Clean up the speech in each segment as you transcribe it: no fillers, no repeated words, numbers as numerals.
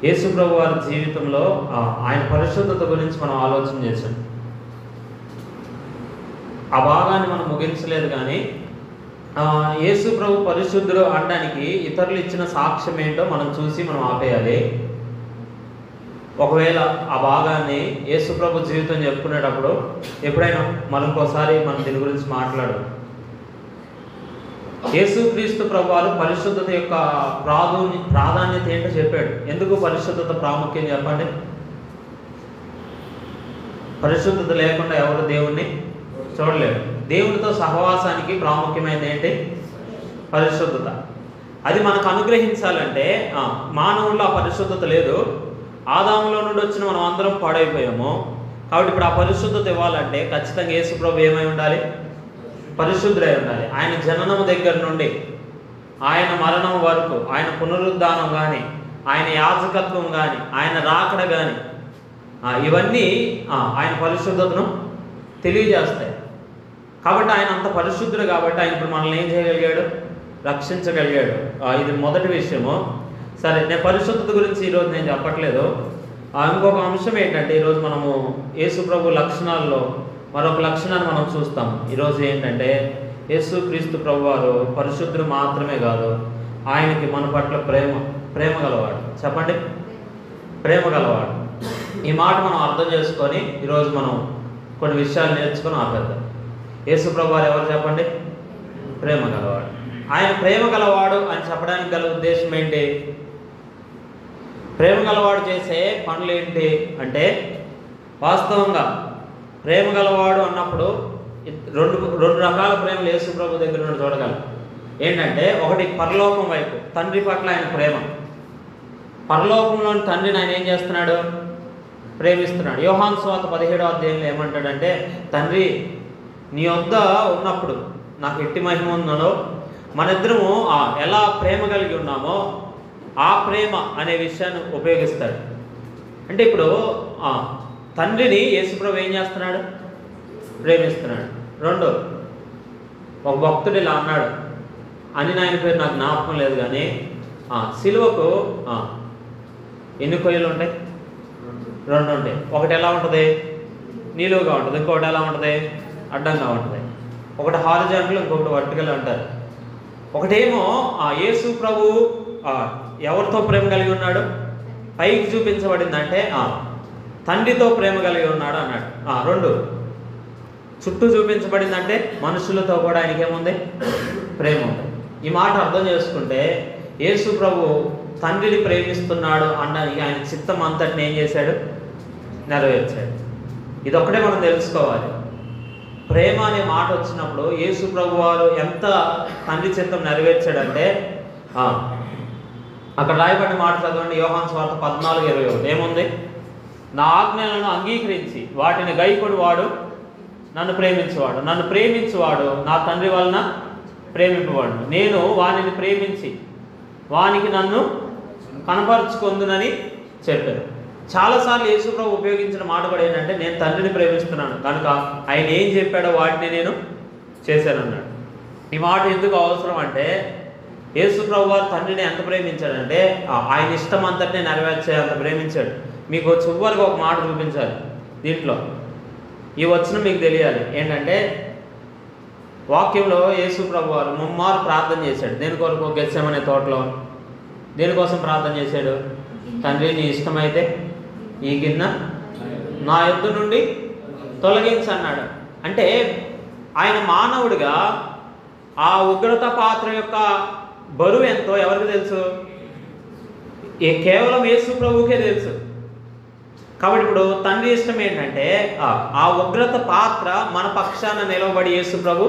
యేసు ప్రభు వారి జీవితంలో ఆయన పరిశుద్ధత గురించి మనం ఆలోచన చేసాం. ఆ భాగాన్ని మనం ముగించలేదు, కానీ యేసు ప్రభు పరిశుద్ధుడు అనడానికి ఇతరులు ఇచ్చిన సాక్ష్యం ఏంటో మనం చూసి మనం ఆపేయాలి. ఒకవేళ ఆ భాగాన్ని యేసు ప్రభు జీవితం చెప్పుకునేటప్పుడు ఎప్పుడైనా మనం ఇంకోసారి మనం దీని గురించి మాట్లాడదాం. యేసుక్రీస్తు ప్రభు వారు పరిశుద్ధత యొక్క ప్రాధాన్యత ఏంటో చెప్పాడు. ఎందుకు పరిశుద్ధత ప్రాముఖ్యం చెప్పండి. పరిశుద్ధత లేకుండా ఎవరు దేవుణ్ణి చూడలేరు. దేవునితో సహవాసానికి ప్రాముఖ్యమైనది ఏంటి? పరిశుద్ధత. అది మనకు అనుగ్రహించాలంటే మానవుల్లో ఆ పరిశుద్ధత లేదు. ఆదాములో నుండి వచ్చిన మనం అందరం పాడైపోయాము. కాబట్టి ఇప్పుడు ఆ పరిశుద్ధత ఇవ్వాలంటే ఖచ్చితంగా యేసు ప్రభు ఏమై ఉండాలి? పరిశుద్ధుడై ఉండాలి. ఆయన జననం దగ్గర నుండి ఆయన మరణం వరకు, ఆయన పునరుద్ధానం కానీ, ఆయన యాజకత్వం కానీ, ఆయన రాకడ కానీ, ఇవన్నీ ఆయన పరిశుద్ధతను తెలియజేస్తాయి. కాబట్టి ఆయన అంత పరిశుద్ధుడు కాబట్టి ఆయన ఇప్పుడు మనల్ని ఏం చేయగలిగాడు? రక్షించగలిగాడు. ఇది మొదటి విషయము. సరే, నేను పరిశుద్ధత గురించి ఈరోజు నేను చెప్పట్లేదు. ఇంకొక అంశం ఏంటంటే ఈరోజు మనము యేసు ప్రభు లక్షణాల్లో మరొక లక్షణాన్ని మనం చూస్తాం. ఈరోజు ఏంటంటే యేసుక్రీస్తు ప్రభు వారు పరిశుద్ధుడు మాత్రమే కాదు, ఆయనకి మన పట్ల ప్రేమ గలవాడు. చెప్పండి, ప్రేమ గలవాడు. ఈ మాట మనం అర్థం చేసుకొని ఈరోజు మనం కొన్ని విషయాలు నేర్చుకొని ఆపేద్దాం. యేసు ప్రభు వారు ఎవరు చెప్పండి? ప్రేమ గలవాడు. ఆయన ప్రేమ గలవాడు అని చెప్పడానికి గల ఉద్దేశం ఏంటి? ప్రేమ గలవాడు చేసే పనులు ఏంటి అంటే, వాస్తవంగా ప్రేమ గలవాడు అన్నప్పుడు రెండు రకాల ప్రేమలు యేసు ప్రభు దగ్గర నుండి చూడగలం. ఏంటంటే, ఒకటి పరలోకం వైపు తండ్రి పట్ల ఆయన ప్రేమ. పరలోకంలోని తండ్రిని ఆయన ఏం చేస్తున్నాడు? ప్రేమిస్తున్నాడు. యోహాను సువార్త 17వ అధ్యాయంలో ఏమంటాడంటే, తండ్రి నీ వద్ద ఉన్నప్పుడు నాకు ఎట్టి మహిమ ఉందో మనిద్దరము ఎలా ప్రేమ కలిగి ఉన్నామో ఆ ప్రేమ అనే విషయాన్ని ఉపయోగిస్తాడు. అంటే ఇప్పుడు తండ్రిని యేసుప్రభు ఏం చేస్తున్నాడు? ప్రేమిస్తున్నాడు. రెండు, ఒక భక్తుడు ఇలా అన్నాడు అని ఆయన పేరు నాకు జ్ఞాపకం లేదు, కానీ సిలువకు ఎన్ని కొయ్యలు ఉంటాయి? రెండు ఉంటాయి. ఒకటి ఎలా ఉంటుంది? నిలువుగా ఉంటుంది. ఇంకొకటి ఎలా ఉంటుంది? అడ్డంగా ఉంటుంది. ఒకటి హారిజాంటల్, ఇంకొకటి వర్టికల్ అంటారు. ఒకటేమో యేసు ప్రభు ఎవరితో ప్రేమ కలిగి ఉన్నాడు? పైకి చూపించబడిందంటే తండ్రితో ప్రేమ కలిగి ఉన్నాడు అన్నాడు. రెండు, చుట్టూ చూపించబడిందంటే మనుషులతో కూడా ఆయనకి ఏముంది? ప్రేమ ఉంది. ఈ మాట అర్థం చేసుకుంటే యేసు ప్రభు తండ్రిని ప్రేమిస్తున్నాడు అనడానికి ఆయన చిత్తం అంతటిని ఏం చేశాడు? నెరవేర్చాడు. ఇదొక్కటే మనం తెలుసుకోవాలి. ప్రేమ అనే మాట వచ్చినప్పుడు యేసు ప్రభు వారు ఎంత తండ్రి చిత్తం నెరవేర్చాడంటే, అక్కడ రాయబడిన మాట చదవండి. యోహాను సువార్త 14:21 ఏముంది? నా ఆజ్ఞలను అంగీకరించి వాటిని గైకొడు వాడు నన్ను ప్రేమించువాడు, నన్ను ప్రేమించువాడు నా తండ్రి వలన ప్రేమింపవాడు, నేను వానిని ప్రేమించి వానికి నన్ను కనపరుచుకొందునని చెప్పారు. చాలాసార్లు యేసుప్రభు ఉపయోగించిన మాట కూడా ఏంటంటే, నేను తండ్రిని ప్రేమిస్తున్నాను కనుక ఆయన ఏం చెప్పాడో వాటిని నేను చేశానన్నాడు. ఈ మాట ఎందుకు అవసరం అంటే, యేసుప్రభు వారు తండ్రిని ఎంత ప్రేమించాడంటే ఆయన ఇష్టం అంతటినే నెరవేర్చే అంత ప్రేమించాడు. మీకు చివరికి ఒక మాట చూపించాలి దీంట్లో. ఈ వచనం మీకు తెలియాలి. ఏంటంటే, వాక్యంలో యేసు ప్రభు వారు ముమ్మారు ప్రార్థన చేశాడు. దేని కొరకు? గెత్సెమనే తోటలో. దేనికోసం ప్రార్థన చేశాడు? తండ్రి నీ ఇష్టమైతే ఈ గిన్నె నా యొద్ద నుండి తొలగించన్నాడు. అంటే ఆయన మానవుడిగా ఆ ఉగ్రత పాత్ర యొక్క బరువు ఎంతో ఎవరికి తెలుసు? కేవలం యేసు ప్రభువుకే తెలుసు. కాబట్టి ఇప్పుడు తండ్రి ఇష్టం ఏంటంటే ఆ ఉగ్రత పాత్ర మన పక్షాన నిలవబడి యేసు ప్రభు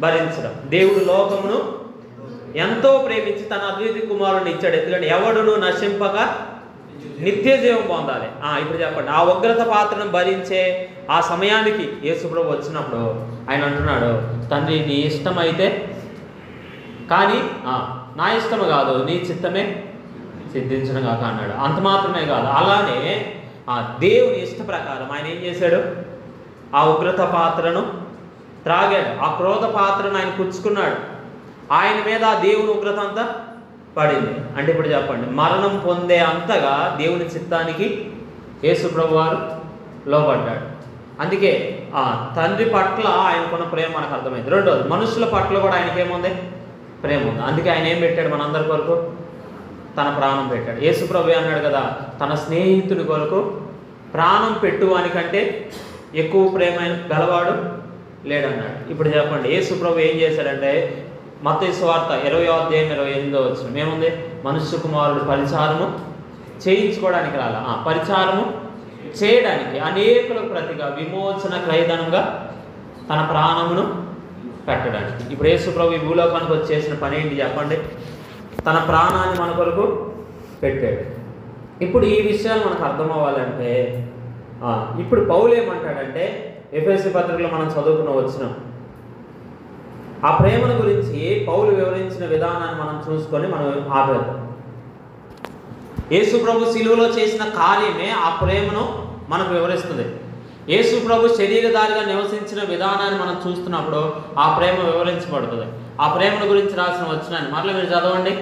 భరించడం. దేవుడు లోకమును ఎంతో ప్రేమించి తన అద్వితీయ కుమారుని ఇచ్చాడు. ఎందుకంటే ఎవడును నశింపక నిత్య జీవం పొందాలి. ఇప్పుడు చెప్పండి, ఆ ఉగ్రత పాత్రను భరించే ఆ సమయానికి యేసు ప్రభు వచ్చినప్పుడు ఆయన అంటున్నాడు, తండ్రి నీ ఇష్టమైతే, కానీ నా ఇష్టము కాదు నీ చిత్తమే సిద్ధించను కాక అన్నాడు. అంత మాత్రమే కాదు, అలానే దేవుని ఇష్ట ప్రకారం ఆయన ఏం చేశాడు? ఆ ఉగ్రత పాత్రను త్రాగాడు. ఆ క్రోధ పాత్రను ఆయన పుచ్చుకున్నాడు. ఆయన మీద ఆ దేవుని ఉగ్రత అంతా పడింది. అంటే ఇప్పుడు చెప్పండి, మరణం పొందే అంతగా దేవుని చిత్తానికి యేసు ప్రభు వారు లోబడ్డాడు. అందుకే తండ్రి పట్ల ఆయనకున్న ప్రేమ మనకు అర్థమైంది. రెండోది, మనుషుల పట్ల కూడా ఆయనకేముంది? ప్రేమ ఉంది. అందుకే ఆయన ఏం పెట్టాడు? మనందరి కొరకు తన ప్రాణం పెట్టాడు. యేసు ప్రభు అన్నాడు కదా, తన స్నేహితుడి కొరకు ప్రాణం పెట్టువానికంటే ఎక్కువ ప్రేమ గలవాడు లేడన్నాడు. ఇప్పుడు చెప్పండి, యేసు ప్రభు ఏం చేశాడంటే, మత్తయి సువార్త 20:28 ఏముంది? మనుష్య కుమారుడు పరిచారము చేయించుకోవడానికి రాలా, పరిచారము చేయడానికి, అనేకులకు ప్రతిగా విమోచన క్రయధనంగా తన ప్రాణమును పెట్టడానికి. ఇప్పుడు యేసు ప్రభు ఈ భూలోకానికి వచ్చి చేసిన పని ఏంటి చెప్పండి? తన ప్రాణాన్ని మన కొరకు పెట్టాడు. ఇప్పుడు ఈ విషయాలు మనకు అర్థం అవ్వాలంటే ఇప్పుడు పౌలు ఏమంటాడంటే, ఎఫెసీ పత్రికలో మనం చదువుకున్న వచ్చినాం, ఆ ప్రేమను గురించి పౌలు వివరించిన విధానాన్ని మనం చూసుకొని మనం ఆపేద్దాం. యేసు ప్రభు శిలువలో చేసిన కార్యమే ఆ ప్రేమను మనకు వివరిస్తుంది. యేసు ప్రభు శరీరధారిగా నివసించిన విధానాన్ని మనం చూస్తున్నప్పుడు ఆ ప్రేమ వివరించబడుతుంది. ఆ ప్రేమను గురించి రాసిన వచనాన్ని మరలా మీరు చదవండి.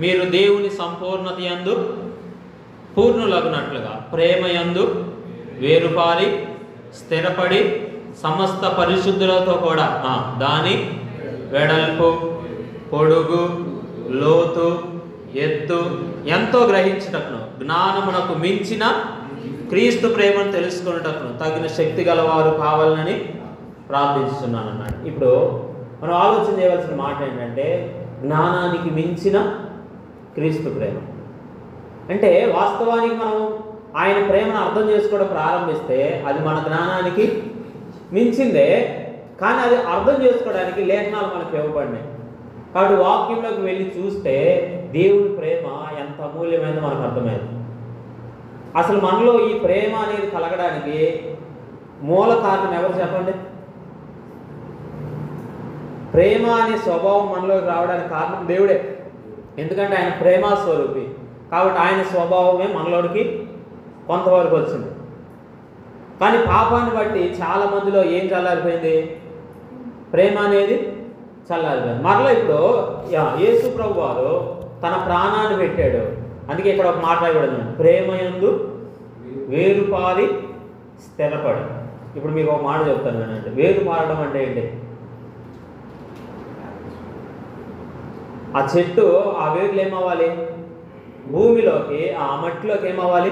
మీరు దేవుని సంపూర్ణత యందు పూర్ణులగునట్లుగా ప్రేమ యందు వేరుపారి స్థిరపడి సమస్త పరిశుద్ధులతో కూడా దాని వెడల్పు, పొడుగు, లోతు, ఎత్తు ఎంతో గ్రహించుటకును జ్ఞానమునకు మించిన క్రీస్తు ప్రేమను తెలుసుకున్నటకును తగిన శక్తి గలవారు కావాలని ప్రార్థిస్తున్నాను అన్నాడు. ఇప్పుడు మనం ఆలోచన చేయవలసిన మాట ఏంటంటే, జ్ఞానానికి మించిన క్రీస్తు ప్రేమ అంటే, వాస్తవానికి మనం ఆయన ప్రేమను అర్థం చేసుకోవడం ప్రారంభిస్తే అది మన జ్ఞానానికి మించిందే, కానీ అది అర్థం చేసుకోవడానికి లేఖనాలు మనకు ఇవ్వబడినాయి. కాబట్టి వాక్యంలోకి వెళ్ళి చూస్తే దేవుని ప్రేమ ఎంత అమూల్యమైనదో మనకు అర్థమైంది. అసలు మనలో ఈ ప్రేమ అనేది కలగడానికి మూల కారణం ఎవరు చెప్పండి? ప్రేమ అనే స్వభావం మనలోకి రావడానికి కారణం దేవుడే. ఎందుకంటే ఆయన ప్రేమ స్వరూపి, కాబట్టి ఆయన స్వభావమే మనలోకి కొంతవరకు వచ్చింది. కానీ పాపాన్ని బట్టి చాలా మందిలో ఏం చల్లారిపోయింది? ప్రేమ అనేది చల్లారిపోయింది. మరలా ఇప్పుడు యేసు ప్రభు వారు తన ప్రాణాన్ని పెట్టాడు. అందుకే ఇక్కడ ఒక మాట రాయబడింది, ప్రేమ యందు వేరుపారి స్థిరపడి. ఇప్పుడు మీకు ఒక మాట చెప్తాను అంటే, వేరు పారడం అంటే ఏంటి? ఆ చెట్టు ఆ వేర్లు ఏమవ్వాలి? భూమిలోకి, ఆ మట్టిలోకి ఏమవ్వాలి?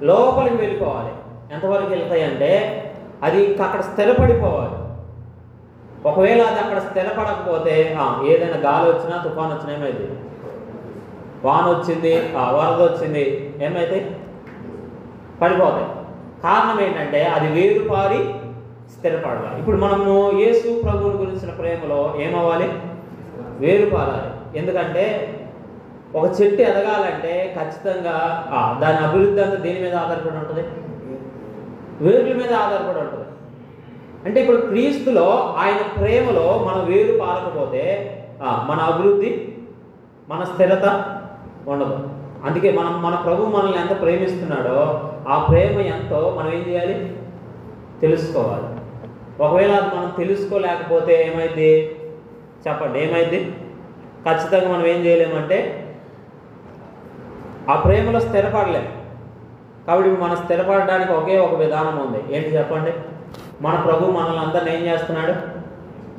లోపలికి వెళ్ళిపోవాలి. ఎంతవరకు వెళ్తాయి అంటే అది అక్కడ స్థిరపడిపోవాలి. ఒకవేళ అది అక్కడ స్థిరపడకపోతే ఏదైనా గాలి వచ్చినా, తుఫాను వచ్చినా ఏమైంది? వాన వచ్చింది, వరద వచ్చింది, ఏమైతే పడిపోతాయి. కారణం ఏంటంటే అది వేరుపారి స్థిరపడాలి. ఇప్పుడు మనము యేసు ప్రభువుని గురించిన ప్రేమలో ఏమవ్వాలి? వేరుపారాలి. ఎందుకంటే ఒక చెట్టు ఎదగాలంటే ఖచ్చితంగా దాని అభివృద్ధి అంతా దేని మీద ఆధారపడి ఉంటుంది? వేర్ల మీద ఆధారపడి ఉంటుంది. అంటే ఇప్పుడు క్రీస్తులో ఆయన ప్రేమలో మనం వేరు పారకపోతే మన అభివృద్ధి, మన స్థిరత ఉండదు. అందుకే మన ప్రభు మనల్ని ఎంత ప్రేమిస్తున్నాడో ఆ ప్రేమ ఎంతో మనం ఏం చేయాలి? తెలుసుకోవాలి. ఒకవేళ అది మనం తెలుసుకోలేకపోతే ఏమైంది చెప్పండి? ఏమైంది? ఖచ్చితంగా మనం ఏం చేయలేమంటే ఆ ప్రేమలో స్థిరపడలేము. కాబట్టి ఇప్పుడు మనం స్థిరపడడానికి ఒకే ఒక విధానం ఉంది. ఏంటి చెప్పండి? మన ప్రభు మనల్ని అందరిని ఏం చేస్తున్నాడు?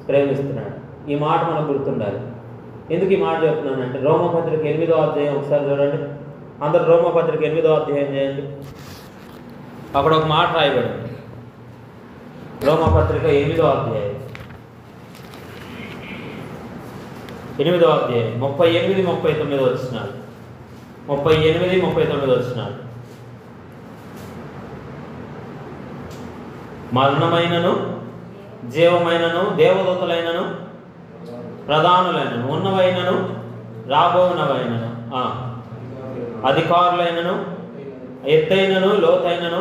ప్రేమిస్తున్నాడు. ఈ మాట మనకు గుర్తుండాలి. ఎందుకు ఈ మాట చెప్తున్నానంటే, రోమపత్రిక 8వ అధ్యాయం ఒకసారి చూడండి. అందరు రోమపత్రిక 8వ అధ్యాయం చేయండి. అక్కడ ఒక మాట రాయబడింది. రోమపత్రిక 8వ అధ్యాయం 38 39 వచ్చినాడు. 38 39 వచ్చినాడు. మరణమైనను జీవమైనను దేవదూతలైనను ప్రధానులైనను ఉన్నవైనను రాబోనవైనను అధికారులైనను ఎత్తైనను లోతైనను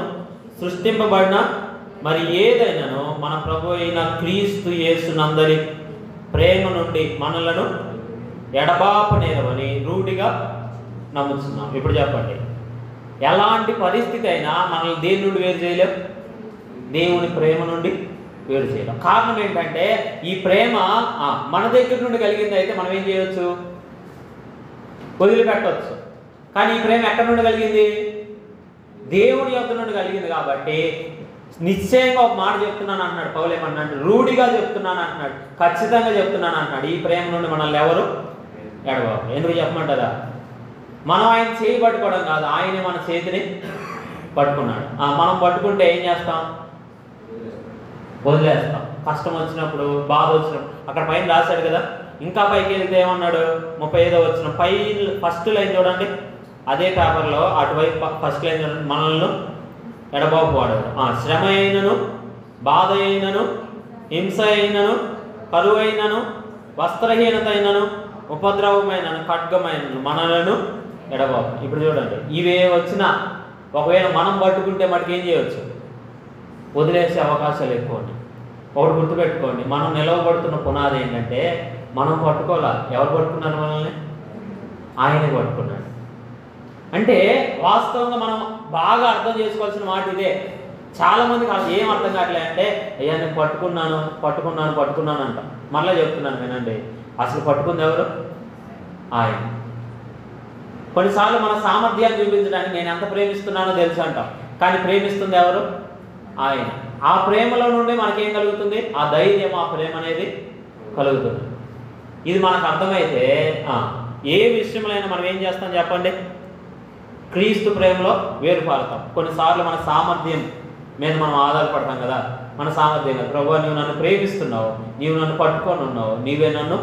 సృష్టింపబడిన మరి ఏదైనాను మన ప్రభు అయిన క్రీస్తు యేసునందరి ప్రేమ నుండి మనలను ఎడబాపనేరవని రూఢిగా నమ్ముతున్నాం. ఇప్పుడు చెప్పండి, ఎలాంటి పరిస్థితి అయినా మనల్ని దేని నుండి వేరు చేయలేం? దేవుని ప్రేమ నుండి వేరు చేయలేం. కారణం ఏంటంటే ఈ ప్రేమ మన దగ్గర నుండి కలిగింది అయితే మనం ఏం చేయవచ్చు? వదిలిపెట్టవచ్చు. కానీ ఈ ప్రేమ ఎక్కడి నుండి కలిగింది? దేవుని యొద్ద నుండి కలిగింది. కాబట్టి నిశ్చయంగా ఒక మాట చెప్తున్నాను అంటున్నాడు పౌలు. ఏమన్నాడు? రూఢిగా చెప్తున్నాను అంటున్నాడు, ఖచ్చితంగా చెప్తున్నాను అంటున్నాడు. ఈ ప్రేమ నుండి మనల్ని ఎవరు ఎడబాబు. ఎందుకు చెప్పమంటారా? మనం ఆయన చేయి పట్టుకోవడం కాదు, ఆయనే మన చేతిని పట్టుకున్నాడు. మనం పట్టుకుంటే ఏం చేస్తాం? వదిలేస్తాం. కష్టం వచ్చినప్పుడు, బాధ వచ్చినప్పుడు. అక్కడ పైన రాశాడు కదా, ఇంకా పైకి వెళ్తే ఏమన్నాడు? 35వ వచనం పై ఫస్ట్ లైన్ చూడండి. అదే పేపర్లో అటువైపు ఫస్ట్ లైన్ చూడండి. మనల్ని ఎడబాబు వాడాడు. శ్రమ అయినను, బాధ అయినను, హింస అయినను, కరువు అయినను, వస్త్రహీనత అయినను, ఉపద్రవమైనను, ఖడ్గమైనను మనలను ఎడబాబు. ఇప్పుడు చూడండి, ఇవే వచ్చినా ఒకవేళ మనం పట్టుకుంటే మటుకు ఏం చేయవచ్చు? వదిలేసే అవకాశాలు ఎక్కువ ఉన్నాయి. ఒకటి గుర్తుపెట్టుకోండి, మనం నిలవబడుతున్న పునాది ఏంటంటే మనం పట్టుకోవాలా. ఎవరు పట్టుకున్నారు మనల్ని? ఆయనే పట్టుకున్నాడు. అంటే వాస్తవంగా మనం బాగా అర్థం చేసుకోవాల్సిన మాట ఇదే. చాలామందికి ఏం అర్థం కావట్లే అంటే, అయ్యా నేను పట్టుకున్నాను అంటాం. మళ్ళీ చెప్తున్నాను వినండి, అసలు పట్టుకుంది ఎవరు? ఆయన. కొన్నిసార్లు మన సామర్థ్యాన్ని చూపించడానికి నేను ఎంత ప్రేమిస్తున్నానో తెలుసు అంటాం, కానీ ప్రేమిస్తుంది ఎవరు? ఆయన. ఆ ప్రేమలో నుండి మనకేం కలుగుతుంది? ఆ ధైర్యం, ఆ ప్రేమ అనేది కలుగుతుంది. ఇది మనకు అర్థమైతే ఏ విషయంలో మనం ఏం చేస్తాం చెప్పండి? క్రీస్తు ప్రేమలో వేరుపారుతాం. కొన్నిసార్లు మన సామర్థ్యం మీద మనం ఆధారపడతాం కదా. మన సామర్థ్యం కదా, ప్రభువా నీవు నన్ను ప్రేమిస్తున్నావు, నీవు నన్ను పట్టుకొని ఉన్నావు, నీవే నన్ను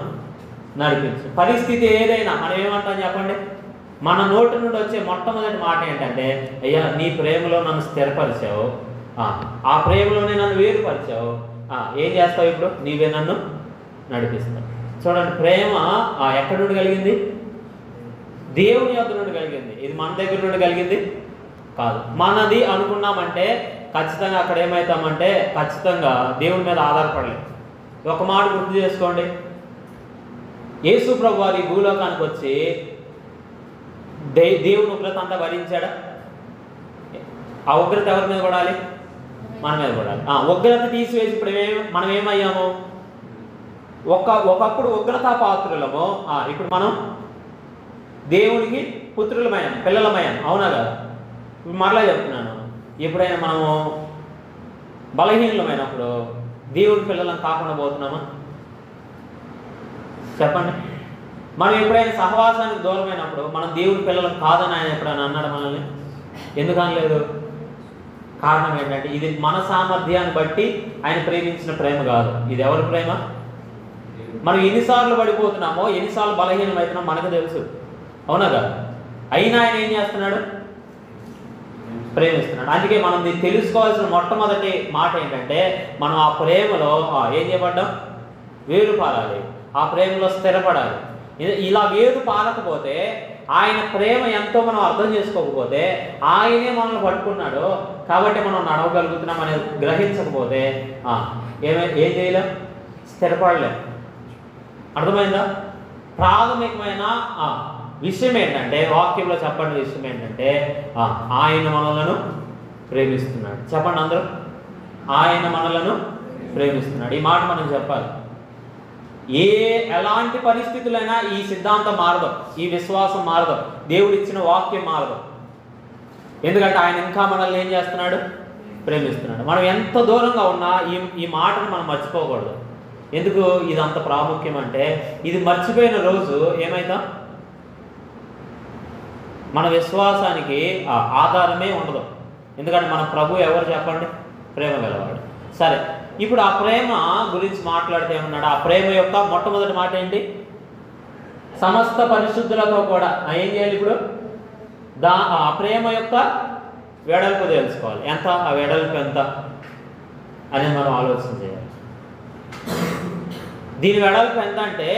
నడిపించు. పరిస్థితి ఏదైనా మనం ఏమంటాం చెప్పండి? మన నోటి నుండి వచ్చే మొట్టమొదటి మాట ఏంటంటే, అయ్యా నీ ప్రేమలో నన్ను స్థిరపరిచావు, ఆ ప్రేమలోనే నన్ను వేరుపరిచావు, ఏం చేస్తావు ఇప్పుడు? నీవే నన్ను నడిపిస్తావు. చూడండి, ప్రేమ ఎక్కడి నుండి కలిగింది? దేవుని యొద్ద నుండి కలిగింది. ఇది మన దగ్గర నుండి కలిగింది కాదు. మనది అనుకున్నామంటే ఖచ్చితంగా అక్కడ ఏమవుతామంటే ఖచ్చితంగా దేవుని మీద ఆధారపడలేదు. ఒక మాట గుర్తు చేసుకోండి, యేసు ప్రభు వారి భూలోకానికి వచ్చి దేవుని ఉగ్రత అంతా భరించాడా? ఆ ఉగ్రత ఎవరి మీద పడాలి? మన మీద పడాలి. ఉగ్రత తీసివేసి ఇప్పుడు మనం ఏమయ్యాము? ఒకప్పుడు ఉగ్రతా పాత్రులము, ఇప్పుడు మనం దేవునికి పుత్రులమయ్యాం, పిల్లలమయ్యాం. అవునా కదా? మరలా చెప్తున్నాను, ఎప్పుడైనా మనము బలహీనమైనప్పుడు దేవుని పిల్లలం కాకుండా పోతున్నామా? చెప్పండి. మనం ఎప్పుడైనా సహవాసానికి దూరమైనప్పుడు మనం దేవుని పిల్లలం కాదని ఆయన ఎప్పుడైనా అన్నాడు మనల్ని? ఎందుకు అనలేదు? కారణం ఏంటంటే ఇది మన సామర్థ్యాన్ని బట్టి ఆయన ప్రేమించిన ప్రేమ కాదు. ఇది ఎవరి ప్రేమ? మనం ఎన్నిసార్లు పడిపోతున్నామో, ఎన్నిసార్లు బలహీనమవుతున్నామో మనకు తెలుసు. అవునా కదా? అయినా ఆయన ఏం చేస్తున్నాడు? ప్రేమిస్తున్నాడు. అందుకే మనం దీన్ని తెలుసుకోవాల్సిన మొట్టమొదటి మాట ఏంటంటే, మనం ఆ ప్రేమలో ఏం చేయబడ్డాం? వేరు పారాలి, ఆ ప్రేమలో స్థిరపడాలి. ఇలా వేరు పారకపోతే, ఆయన ప్రేమ ఎంతో మనం అర్థం చేసుకోకపోతే, ఆయనే మనల్ని పట్టుకున్నాడు కాబట్టి మనం నడవగలుగుతున్నాం అనేది గ్రహించకపోతే ఏం చేయలేం? స్థిరపడలేం. అర్థమైందా? ప్రాథమికమైన విషయం ఏంటంటే, వాక్యంలో చెప్పండి విషయం ఏంటంటే, ఆయన మనలను ప్రేమిస్తున్నాడు. చెప్పండి అందరూ, ఆయన మనలను ప్రేమిస్తున్నాడు. ఈ మాట మనం చెప్పాలి. ఎలాంటి పరిస్థితులైనా ఈ సిద్ధాంతం మారదు, ఈ విశ్వాసం మారదు, దేవుడు ఇచ్చిన వాక్యం మారదు. ఎందుకంటే ఆయన ఇంకా మనల్ని ఏం చేస్తున్నాడు? ప్రేమిస్తున్నాడు. మనం ఎంత దూరంగా ఉన్నా ఈ మాటను మనం మర్చిపోకూడదు. ఎందుకు ఇది అంత ప్రాముఖ్యం అంటే, ఇది మర్చిపోయిన రోజు ఏమైతాం? మన విశ్వాసానికి ఆధారమే ఉండదు. ఎందుకంటే మన ప్రభు ఎవరు చెప్పండి? ప్రేమ గలవాడు. సరే, ఇప్పుడు ఆ ప్రేమ గురించి మాట్లాడితే ఏమన్నాడు? ఆ ప్రేమ యొక్క మొట్టమొదటి మాట ఏంటి? సమస్త పరిశుద్ధులతో కూడా ఏం చేయాలి? ఇప్పుడు ఆ ప్రేమ యొక్క వెడల్పు తెలుసుకోవాలి. ఎంత? ఆ వెడల్పు ఎంత అనేది మనం ఆలోచన చేయాలి. దీని వెడల్పు ఎంత అంటే,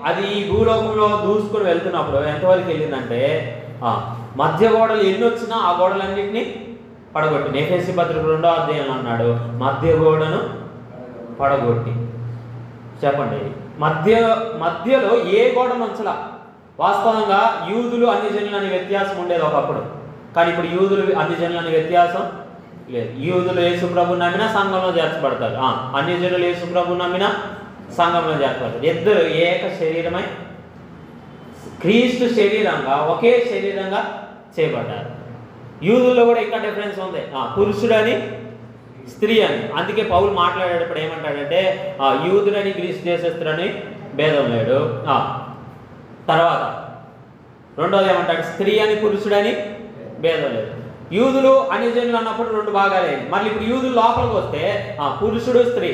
అది ఈ భూలోకంలో దూసుకుని వెళ్తున్నప్పుడు ఎంతవరకు వెళ్ళిందంటే, మధ్య గోడలు ఎన్ని వచ్చినా ఆ గోడలన్నింటినీ పడగొట్టి, ఎఫెసీ పత్రిక 2వ అధ్యాయంలో అన్నాడు, మధ్య గోడను పడగొట్టి. చెప్పండి, మధ్యలో ఏ గోడను ఉంచలా. వాస్తవంగా యూదులు అన్ని జనులు అనే వ్యత్యాసం ఉండేది ఒకప్పుడు, కానీ ఇప్పుడు యూదులు అన్ని జనులు అనే వ్యత్యాసం లేదు. యూదులు యేసు ప్రభువుని నమ్మినా సంఘంలో చేర్చబడతారు, అన్ని జనులు యేసు ప్రభువుని నమ్మినా సంఘంలో చేర్చబడతారు. ఇద్దరు ఏక శరీరమై క్రీస్తు శరీరంగా ఒకే శరీరంగా చేయబడ్డారు. యూదుల్లో కూడా ఇంకా డిఫరెన్స్ ఉంది, పురుషుడని స్త్రీ అని. అందుకే పౌలు మాట్లాడేటప్పుడు ఏమంటాడంటే యూదుడని గ్రీసు దేశస్తుడని భేదం లేడు. తర్వాత రెండోది ఏమంటాడు, స్త్రీ అని పురుషుడని భేదం లేదు. యూదులు అన్యజనులు అన్నప్పుడు రెండు భాగాలేదు. మళ్ళీ ఇప్పుడు యూదులు లోపలికి వస్తే పురుషుడు స్త్రీ.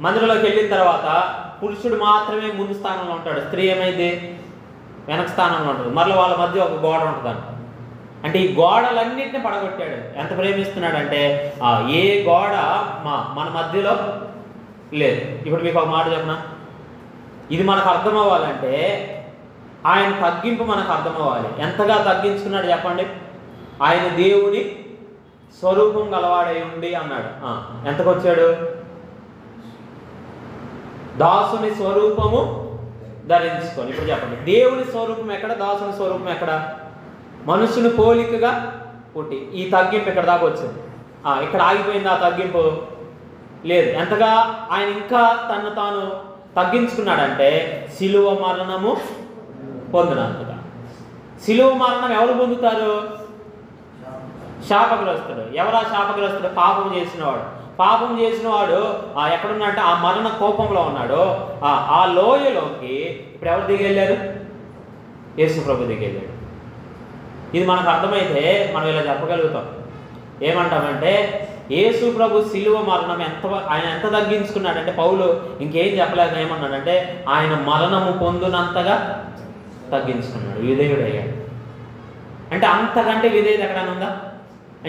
మందిరంలోకి వెళ్ళిన తర్వాత పురుషుడు మాత్రమే ముందు స్థానంలో ఉంటాడు, స్త్రీ ఏమైంది వెనక స్థానంలో ఉంటుంది. మళ్ళీ వాళ్ళ మధ్య ఒక గోడ ఉంటుందంట. అంటే ఈ గోడలన్నింటినీ పడగొట్టాడు. ఎంత ప్రేమిస్తున్నాడంటే ఏ గోడ మన మధ్యలో లేదు. ఇప్పుడు మీకు ఒక మాట చెప్పనా, ఇది మనకు అర్థం అవ్వాలంటే ఆయన తగ్గింపు మనకు అర్థం అవ్వాలి. ఎంతగా తగ్గించుకున్నాడు చెప్పండి. ఆయన దేవుని స్వరూపం గలవాడై ఉండి అన్నాడు. ఎంతకు వచ్చాడు? దాసుని స్వరూపము ధరించుకొని. ఇప్పుడు చెప్పండి, దేవుని స్వరూపం ఎక్కడ, దాసుని స్వరూపం ఎక్కడ? మనుషుని పోలికగా పుట్టి ఈ తగ్గింపు ఇక్కడ దాకా వచ్చింది. ఇక్కడ ఆగిపోయింది ఆ తగ్గింపు? లేదు. ఎంతగా ఆయన ఇంకా తను తాను తగ్గించుకున్నాడంటే శిలువ మరణము పొందినంతగా. శిలువ మరణం ఎవరు పొందుతారు? శాపగ్రస్తుడు. ఎవరా శాపగ్రస్తుడు? పాపం చేసినవాడు. పాపం చేసినవాడు ఎక్కడున్నాడంటే ఆ మరణ కోపంలో ఉన్నాడు. ఆ లోయలోకి ఇప్పుడు ఎవరు దిగెళ్ళారు? యేసు ప్రభు దిగెళ్ళాడు. ఇది మనకు అర్థమైతే మనం ఇలా చెప్పగలుగుతాం. ఏమంటామంటే యేసు ప్రభు శిలువ మరణం ఆయన ఎంత తగ్గించుకున్నాడంటే పౌలు ఇంకేం చెప్పలేక ఏమన్నాడంటే ఆయన మరణము పొందునంతగా తగ్గించుకున్నాడు, విధేయుడయ్యాడు. అంటే అంతకంటే విధేయత ఎక్కడైనా ఉందా?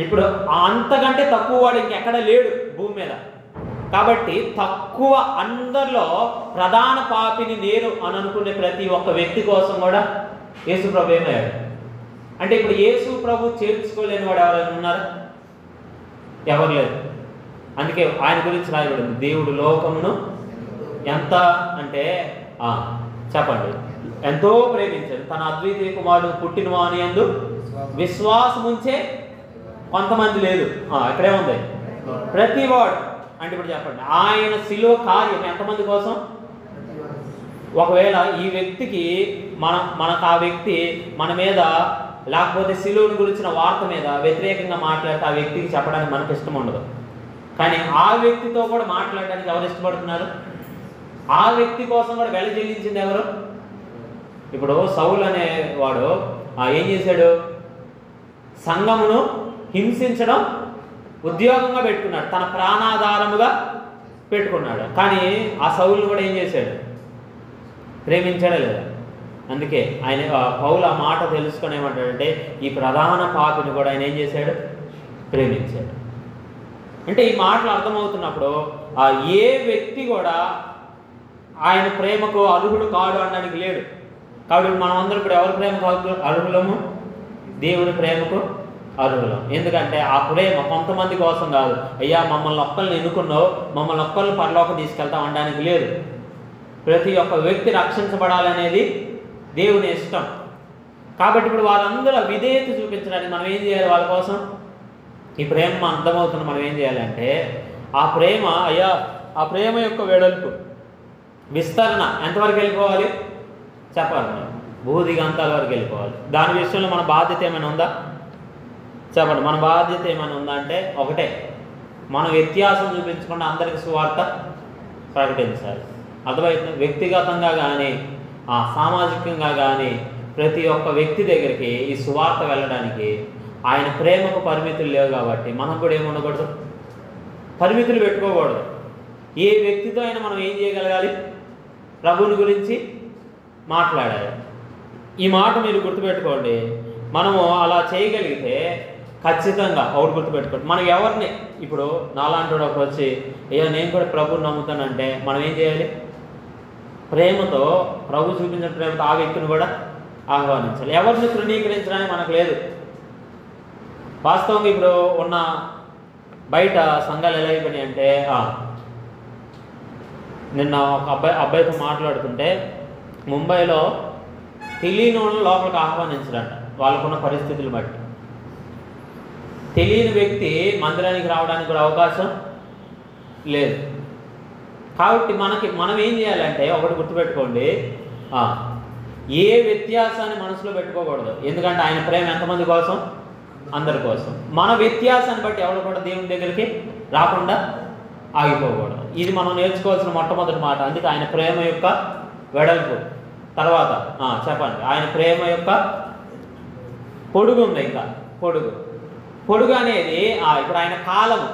ఇప్పుడు అంతకంటే తక్కువ వాడు ఇంకెక్కడ లేడు భూమి మీద. కాబట్టి తక్కువ అందరిలో ప్రధాన పాపిని నేను అని అనుకునే ప్రతి ఒక్క వ్యక్తి కోసం కూడా యేసు ప్రభు ఏమయ్యాడు అంటే ఇప్పుడు యేసు ప్రభు చేర్చుకోలేని వాడు ఎవరైనా ఉన్నారా? ఎవరు లేరు. అందుకే ఆయన గురించి రాయబడింది, దేవుడు లోకమును ఎంత అంటే చెప్పండి ఎంతో ప్రేమించాడు, తన అద్వితీయ కుమారుడు పుట్టిన వాని యందు విశ్వాసముంచే కొంతమంది లేదు. ఇక్కడే ఉంది ప్రతి వాడు. అంటే ఇప్పుడు చెప్పండి ఆయన శిలువ కార్యం ఎంతమంది కోసం? ఒకవేళ ఈ వ్యక్తికి మనకు ఆ వ్యక్తి మన మీద లేకపోతే శిలువను గురించిన వార్త మీద వ్యతిరేకంగా మాట్లాడితే ఆ వ్యక్తికి చెప్పడానికి మనకు ఇష్టం ఉండదు. కానీ ఆ వ్యక్తితో కూడా మాట్లాడడానికి ఎవరు ఇష్టపడుతున్నారు? ఆ వ్యక్తి కోసం కూడా వెల చెల్లించింది ఎవరు? ఇప్పుడు సౌలు అనేవాడు ఏం చేశాడు? సంఘమును హింసించడం ఉద్యోగంగా పెట్టుకున్నాడు, తన ప్రాణాధారముగా పెట్టుకున్నాడు. కానీ ఆ సౌలును కూడా ఏం చేశాడు? ప్రేమించాడా లేదా? అందుకే ఆయన పౌలు ఆ మాట తెలుసుకొని ఏమంటాడంటే ఈ ప్రధాన పాపిని కూడా ఆయన ఏం చేశాడు? ప్రేమించాడు. అంటే ఈ మాటలు అర్థమవుతున్నప్పుడు ఏ వ్యక్తి కూడా ఆయన ప్రేమకు అర్హుడు కాడు అనడానికి లేడు. కాబట్టి మనం అందరం ఇప్పుడు ఎవరి ప్రేమకు అర్హులము? దేవుని ప్రేమకు అర్హులం. ఎందుకంటే ఆ ప్రేమ కొంతమంది కోసం కాదు. అయ్యా మమ్మల్ని ఒక్కరిని ఎన్నుకున్నావు, మమ్మల్ని ఒక్కరిని పరలోకం తీసుకెళ్తాం అనడానికి లేదు. ప్రతి ఒక్క వ్యక్తి రక్షించబడాలనేది దేవుని ఇష్టం. కాబట్టి ఇప్పుడు వాళ్ళందరూ విధేయత చూపించడానికి మనం ఏం చేయాలి? వాళ్ళ కోసం ఈ ప్రేమ అర్థమవుతున్న మనం ఏం చేయాలంటే ఆ ప్రేమ ఆ ప్రేమ యొక్క వెడల్పు విస్తరణ ఎంతవరకు వెళ్ళిపోవాలి చెప్పాలి? భూదిగంతాల వరకు వెళ్ళిపోవాలి. దాని విషయంలో మన బాధ్యత ఏమైనా ఉందా చెప్పండి. మన బాధ్యత ఏమైనా ఉందా అంటే ఒకటే, మనం వ్యత్యాసం చూపించకుండా అందరికి సువార్త ప్రకటించాలి. అర్థమవుతుంది? వ్యక్తిగతంగా కానీ సామాజికంగా కానీ ప్రతి ఒక్క వ్యక్తి దగ్గరికి ఈ సువార్త వెళ్ళడానికి ఆయన ప్రేమకు పరిమితులు లేవు. కాబట్టి మనం కూడా ఏముండకూడదు, పరిమితులు పెట్టుకోకూడదు. ఏ వ్యక్తితో అయినా మనం ఏం చేయగలగాలి? ప్రభువుని గురించి మాట్లాడాలి. ఈ మాట మీరు గుర్తుపెట్టుకోండి. మనము అలా చేయగలిగితే ఖచ్చితంగా ఒకటి గుర్తుపెట్టుకోండి, మనం ఎవరిని ఇప్పుడు నాలాంటి ఒకరు వచ్చి అయ్యా నేను కూడా ప్రభువుని నమ్ముతానంటే మనం ఏం చేయాలి? ప్రేమతో ప్రభు చూపించిన ప్రేమతో ఆ వ్యక్తిని కూడా ఆహ్వానించాలి. ఎవరిని తృణీకరించడానికి మనకు లేదు. వాస్తవంగా ఇప్పుడు ఉన్న బయట సంఘాలు ఎలా అయిపోయినాయి అంటే నిన్న ఒక అబ్బాయితో మాట్లాడుతుంటే ముంబైలో తెలియని వాళ్ళని లోపలికి ఆహ్వానించడంట వాళ్ళకున్న పరిస్థితులు బట్టి. తెలియని వ్యక్తి మందిరానికి రావడానికి కూడా అవకాశం లేదు. కాబట్టి మనం ఏం చేయాలంటే ఒకటి గుర్తుపెట్టుకోండి, ఏ వ్యత్యాసాన్ని మనసులో పెట్టుకోకూడదు. ఎందుకంటే ఆయన ప్రేమ ఎంతమంది కోసం? అందరి కోసం. మన వ్యత్యాసాన్ని బట్టి ఎవరు కూడా దేవుని దగ్గరికి రాకుండా ఆగిపోకూడదు. ఇది మనం నేర్చుకోవాల్సిన మొట్టమొదటి మాట. అందుకే ఆయన ప్రేమ యొక్క వెడల్పు. తర్వాత చెప్పండి, ఆయన ప్రేమ యొక్క పొడుగు ఉంది. ఇంకా పొడుగు అనేది ఇప్పుడు ఆయన కాలము,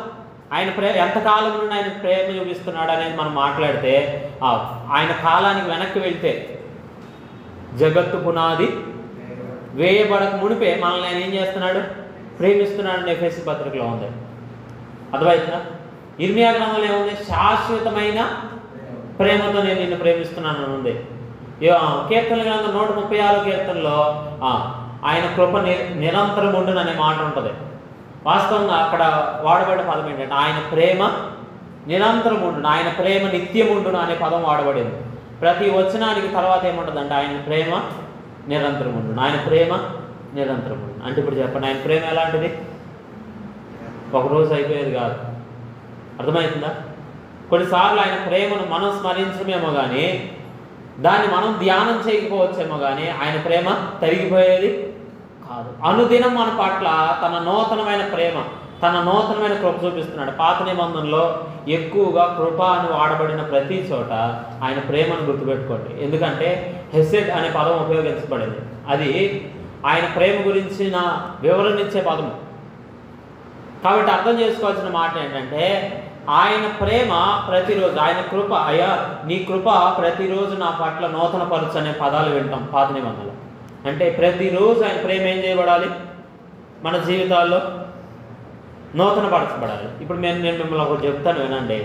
ఆయన ప్రేమ ఎంత కాలం నుండి ఆయన ప్రేమ చూపిస్తున్నాడు అనేది మనం మాట్లాడితే, ఆయన కాలానికి వెనక్కి వెళ్తే జగత్తు పునాది వేయబడక మునిపే మనల్ని ఆయన ఏం చేస్తున్నాడు? ప్రేమిస్తున్నాడు అని ఎఫెసీ పత్రికలో ఉంది. అర్థమవుతుందా? ఇర్మియా గ్రంథంలో ఏముంది? శాశ్వతమైన ప్రేమతో నేను నిన్ను ప్రేమిస్తున్నాను అని ఉంది. కీర్తనల గ్రంథం 136 కీర్తనలో ఆయన కృప నిరంతరం ఉండును అనే మాట ఉంటుంది. వాస్తవంగా అక్కడ వాడబడిన పదం ఏంటంటే ఆయన ప్రేమ నిరంతరం ఉండును, ఆయన ప్రేమ నిత్యం ఉండును అనే పదం వాడబడింది. ప్రతి వచనానికి తర్వాత ఏముంటుందంటే ఆయన ప్రేమ నిరంతరం ఉండును, ఆయన ప్రేమ నిరంతరం ఉండును. అంటే ఇప్పుడు చెప్పండి, ఆయన ప్రేమ ఎలాంటిది? ఒకరోజు అయిపోయేది కాదు. అర్థమవుతుందా? కొన్నిసార్లు ఆయన ప్రేమను మనం స్మరించమేమో కానీ, దాన్ని మనం ధ్యానం చేయకపోవచ్చేమో కానీ ఆయన ప్రేమ తరిగిపోయేది కాదు. అనుదినం మన పట్ల తన నూతనమైన ప్రేమ, తన నూతనమైన కృప చూపిస్తున్నాడు. పాత నిబంధనలో ఎక్కువగా కృప అని వాడబడిన ప్రతి చోట ఆయన ప్రేమను గుర్తుపెట్టుకోండి. ఎందుకంటే హెసెడ్ అనే పదం ఉపయోగించబడింది. అది ఆయన ప్రేమ గురించిన వివరణ ఇచ్చే పదము. కాబట్టి అర్థం చేసుకోవాల్సిన మాట ఏంటంటే ఆయన ప్రేమ ప్రతిరోజు, ఆయన కృప, అయ్యా నీ కృప ప్రతిరోజు నా పట్ల నూతన పరచు అనే పదాలు వింటాం పాత నిబంధనలు. అంటే ప్రతిరోజు ఆయన ప్రేమ ఏం చేయబడాలి? మన జీవితాల్లో నూతన పరచబడాలి. ఇప్పుడు నేను మిమ్మల్ని ఒకటి చెప్తాను వినండి.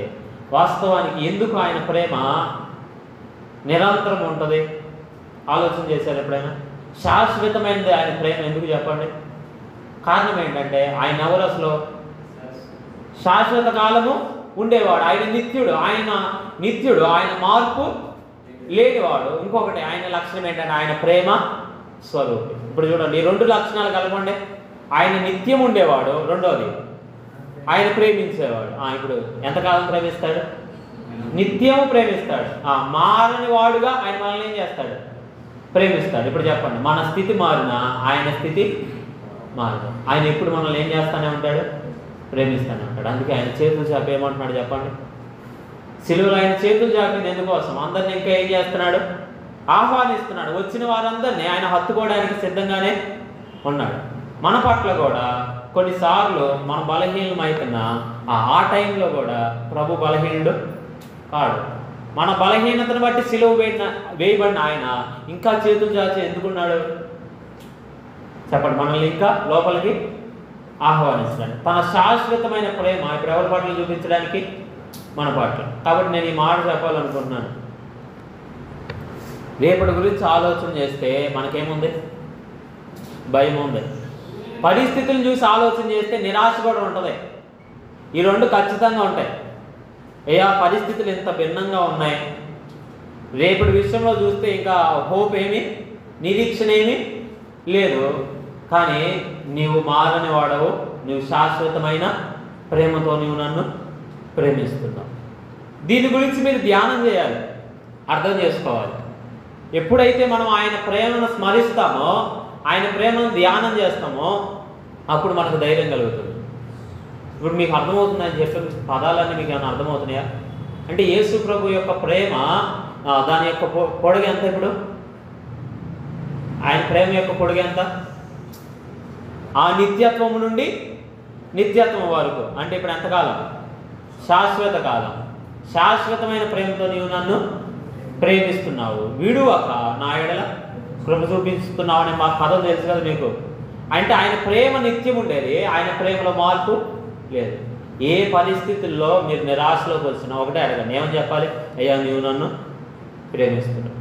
వాస్తవానికి ఎందుకు ఆయన ప్రేమ నిరంతరం ఉంటుంది? ఆలోచన చేశారు ఎప్పుడైనా? శాశ్వతమైనది ఆయన ప్రేమ ఎందుకు చెప్పండి? కారణం ఏంటంటే ఆయన ఎవరు? అసలు శాశ్వత కాలము ఉండేవాడు. ఆయన నిత్యుడు, ఆయన మార్పు లేనివాడు. ఇంకొకటి ఆయన లక్షణం ఏంటంటే ఆయన ప్రేమ స్వరూపి. ఇప్పుడు చూడండి, ఈ రెండు లక్షణాలు కలపండి. ఆయన నిత్యం ఉండేవాడు, రెండోది ఆయన ప్రేమించేవాడు. ఇప్పుడు ఎంతకాలం ప్రేమిస్తాడు? నిత్యం ప్రేమిస్తాడు. మారని వాడుగా ఆయన మనల్ని ఏం చేస్తాడు? ప్రేమిస్తాడు. ఇప్పుడు చెప్పండి, మన స్థితి మారినా ఆయన స్థితి మారదు. ఆయన ఎప్పుడు మనల్ని ఏం చేస్తానే ఉంటాడు? ప్రేమిస్తానే ఉంటాడు. అందుకే ఆయన చేతులు చాపి ఏమంటున్నాడు చెప్పండి? సిలువలో ఆయన చేతులు చాపింది ఎందుకోసం? అందరిని ఇంకా ఏం చేస్తున్నాడు? ఆహ్వానిస్తున్నాడు. వచ్చిన వారందరినీ ఆయన హత్తుకోవడానికి సిద్ధంగానే ఉన్నాడు. మన పట్ల కూడా కొన్నిసార్లు మన బలహీనమైతున్నా ఆ టైంలో కూడా ప్రభు బలహీనుడు కాడు. మన బలహీనతను బట్టి సిలువ వేయబడిన ఆయన ఇంకా చేతులు చాచి ఎందుకున్నాడు చెప్పండి? మనల్ని ఇంకా లోపలికి ఆహ్వానించడానికి, తన శాశ్వతమైన ప్రేమ ఇప్పుడు ఎవరి పట్ల చూపించడానికి? మన పట్ల. కాబట్టి నేను ఈ మాట చెప్పాలనుకుంటున్నాను. రేపటి గురించి ఆలోచన చేస్తే మనకేముంది? భయం ఉంది. పరిస్థితులను చూసి ఆలోచన చేస్తే నిరాశ కూడా ఉంటుంది. ఈ రెండు ఖచ్చితంగా ఉంటాయి. పరిస్థితులు ఎంత భిన్నంగా ఉన్నాయి. రేపటి విషయంలో చూస్తే ఇంకా హోప్ ఏమి, నిరీక్షణ ఏమి లేదు. కానీ నీవు మారని వాడవు, నువ్వు శాశ్వతమైన ప్రేమతో నీవు నన్ను ప్రేమిస్తున్నావు. దీని గురించి మీరు ధ్యానం చేయాలి, అర్థం చేసుకోవాలి. ఎప్పుడైతే మనం ఆయన ప్రేమను స్మరిస్తామో, ఆయన ప్రేమను ధ్యానం చేస్తామో అప్పుడు మనకు ధైర్యం కలుగుతుంది. ఇప్పుడు మీకు అర్థమవుతుందని చెప్పిన పదాలన్నీ మీకు ఏమైనా అర్థమవుతున్నాయా? అంటే యేసు ప్రభు యొక్క ప్రేమ దాని యొక్క పొడుగు ఎంత? ఇప్పుడు ఆయన ప్రేమ యొక్క పొడుగు ఎంత? ఆ నిత్యత్వము నుండి నిత్యత్వం వరకు. అంటే ఇప్పుడు ఎంతకాలం? శాశ్వత కాలం. శాశ్వతమైన ప్రేమతో నీవు నన్ను ప్రేమిస్తున్నావు, విడువక నా ఎడల కృప చూపిస్తున్నావు అనే మా పదం తెలుసు కదా మీకు. అంటే ఆయన ప్రేమ నిత్యం ఉండేది, ఆయన ప్రేమలో మార్పు లేదు. ఏ పరిస్థితుల్లో మీరు నిరాశలోకి వచ్చినా ఒకటే అడగండి, ఏమని చెప్పాలి? అయ్యా నీవు నన్ను ప్రేమిస్తున్నావు.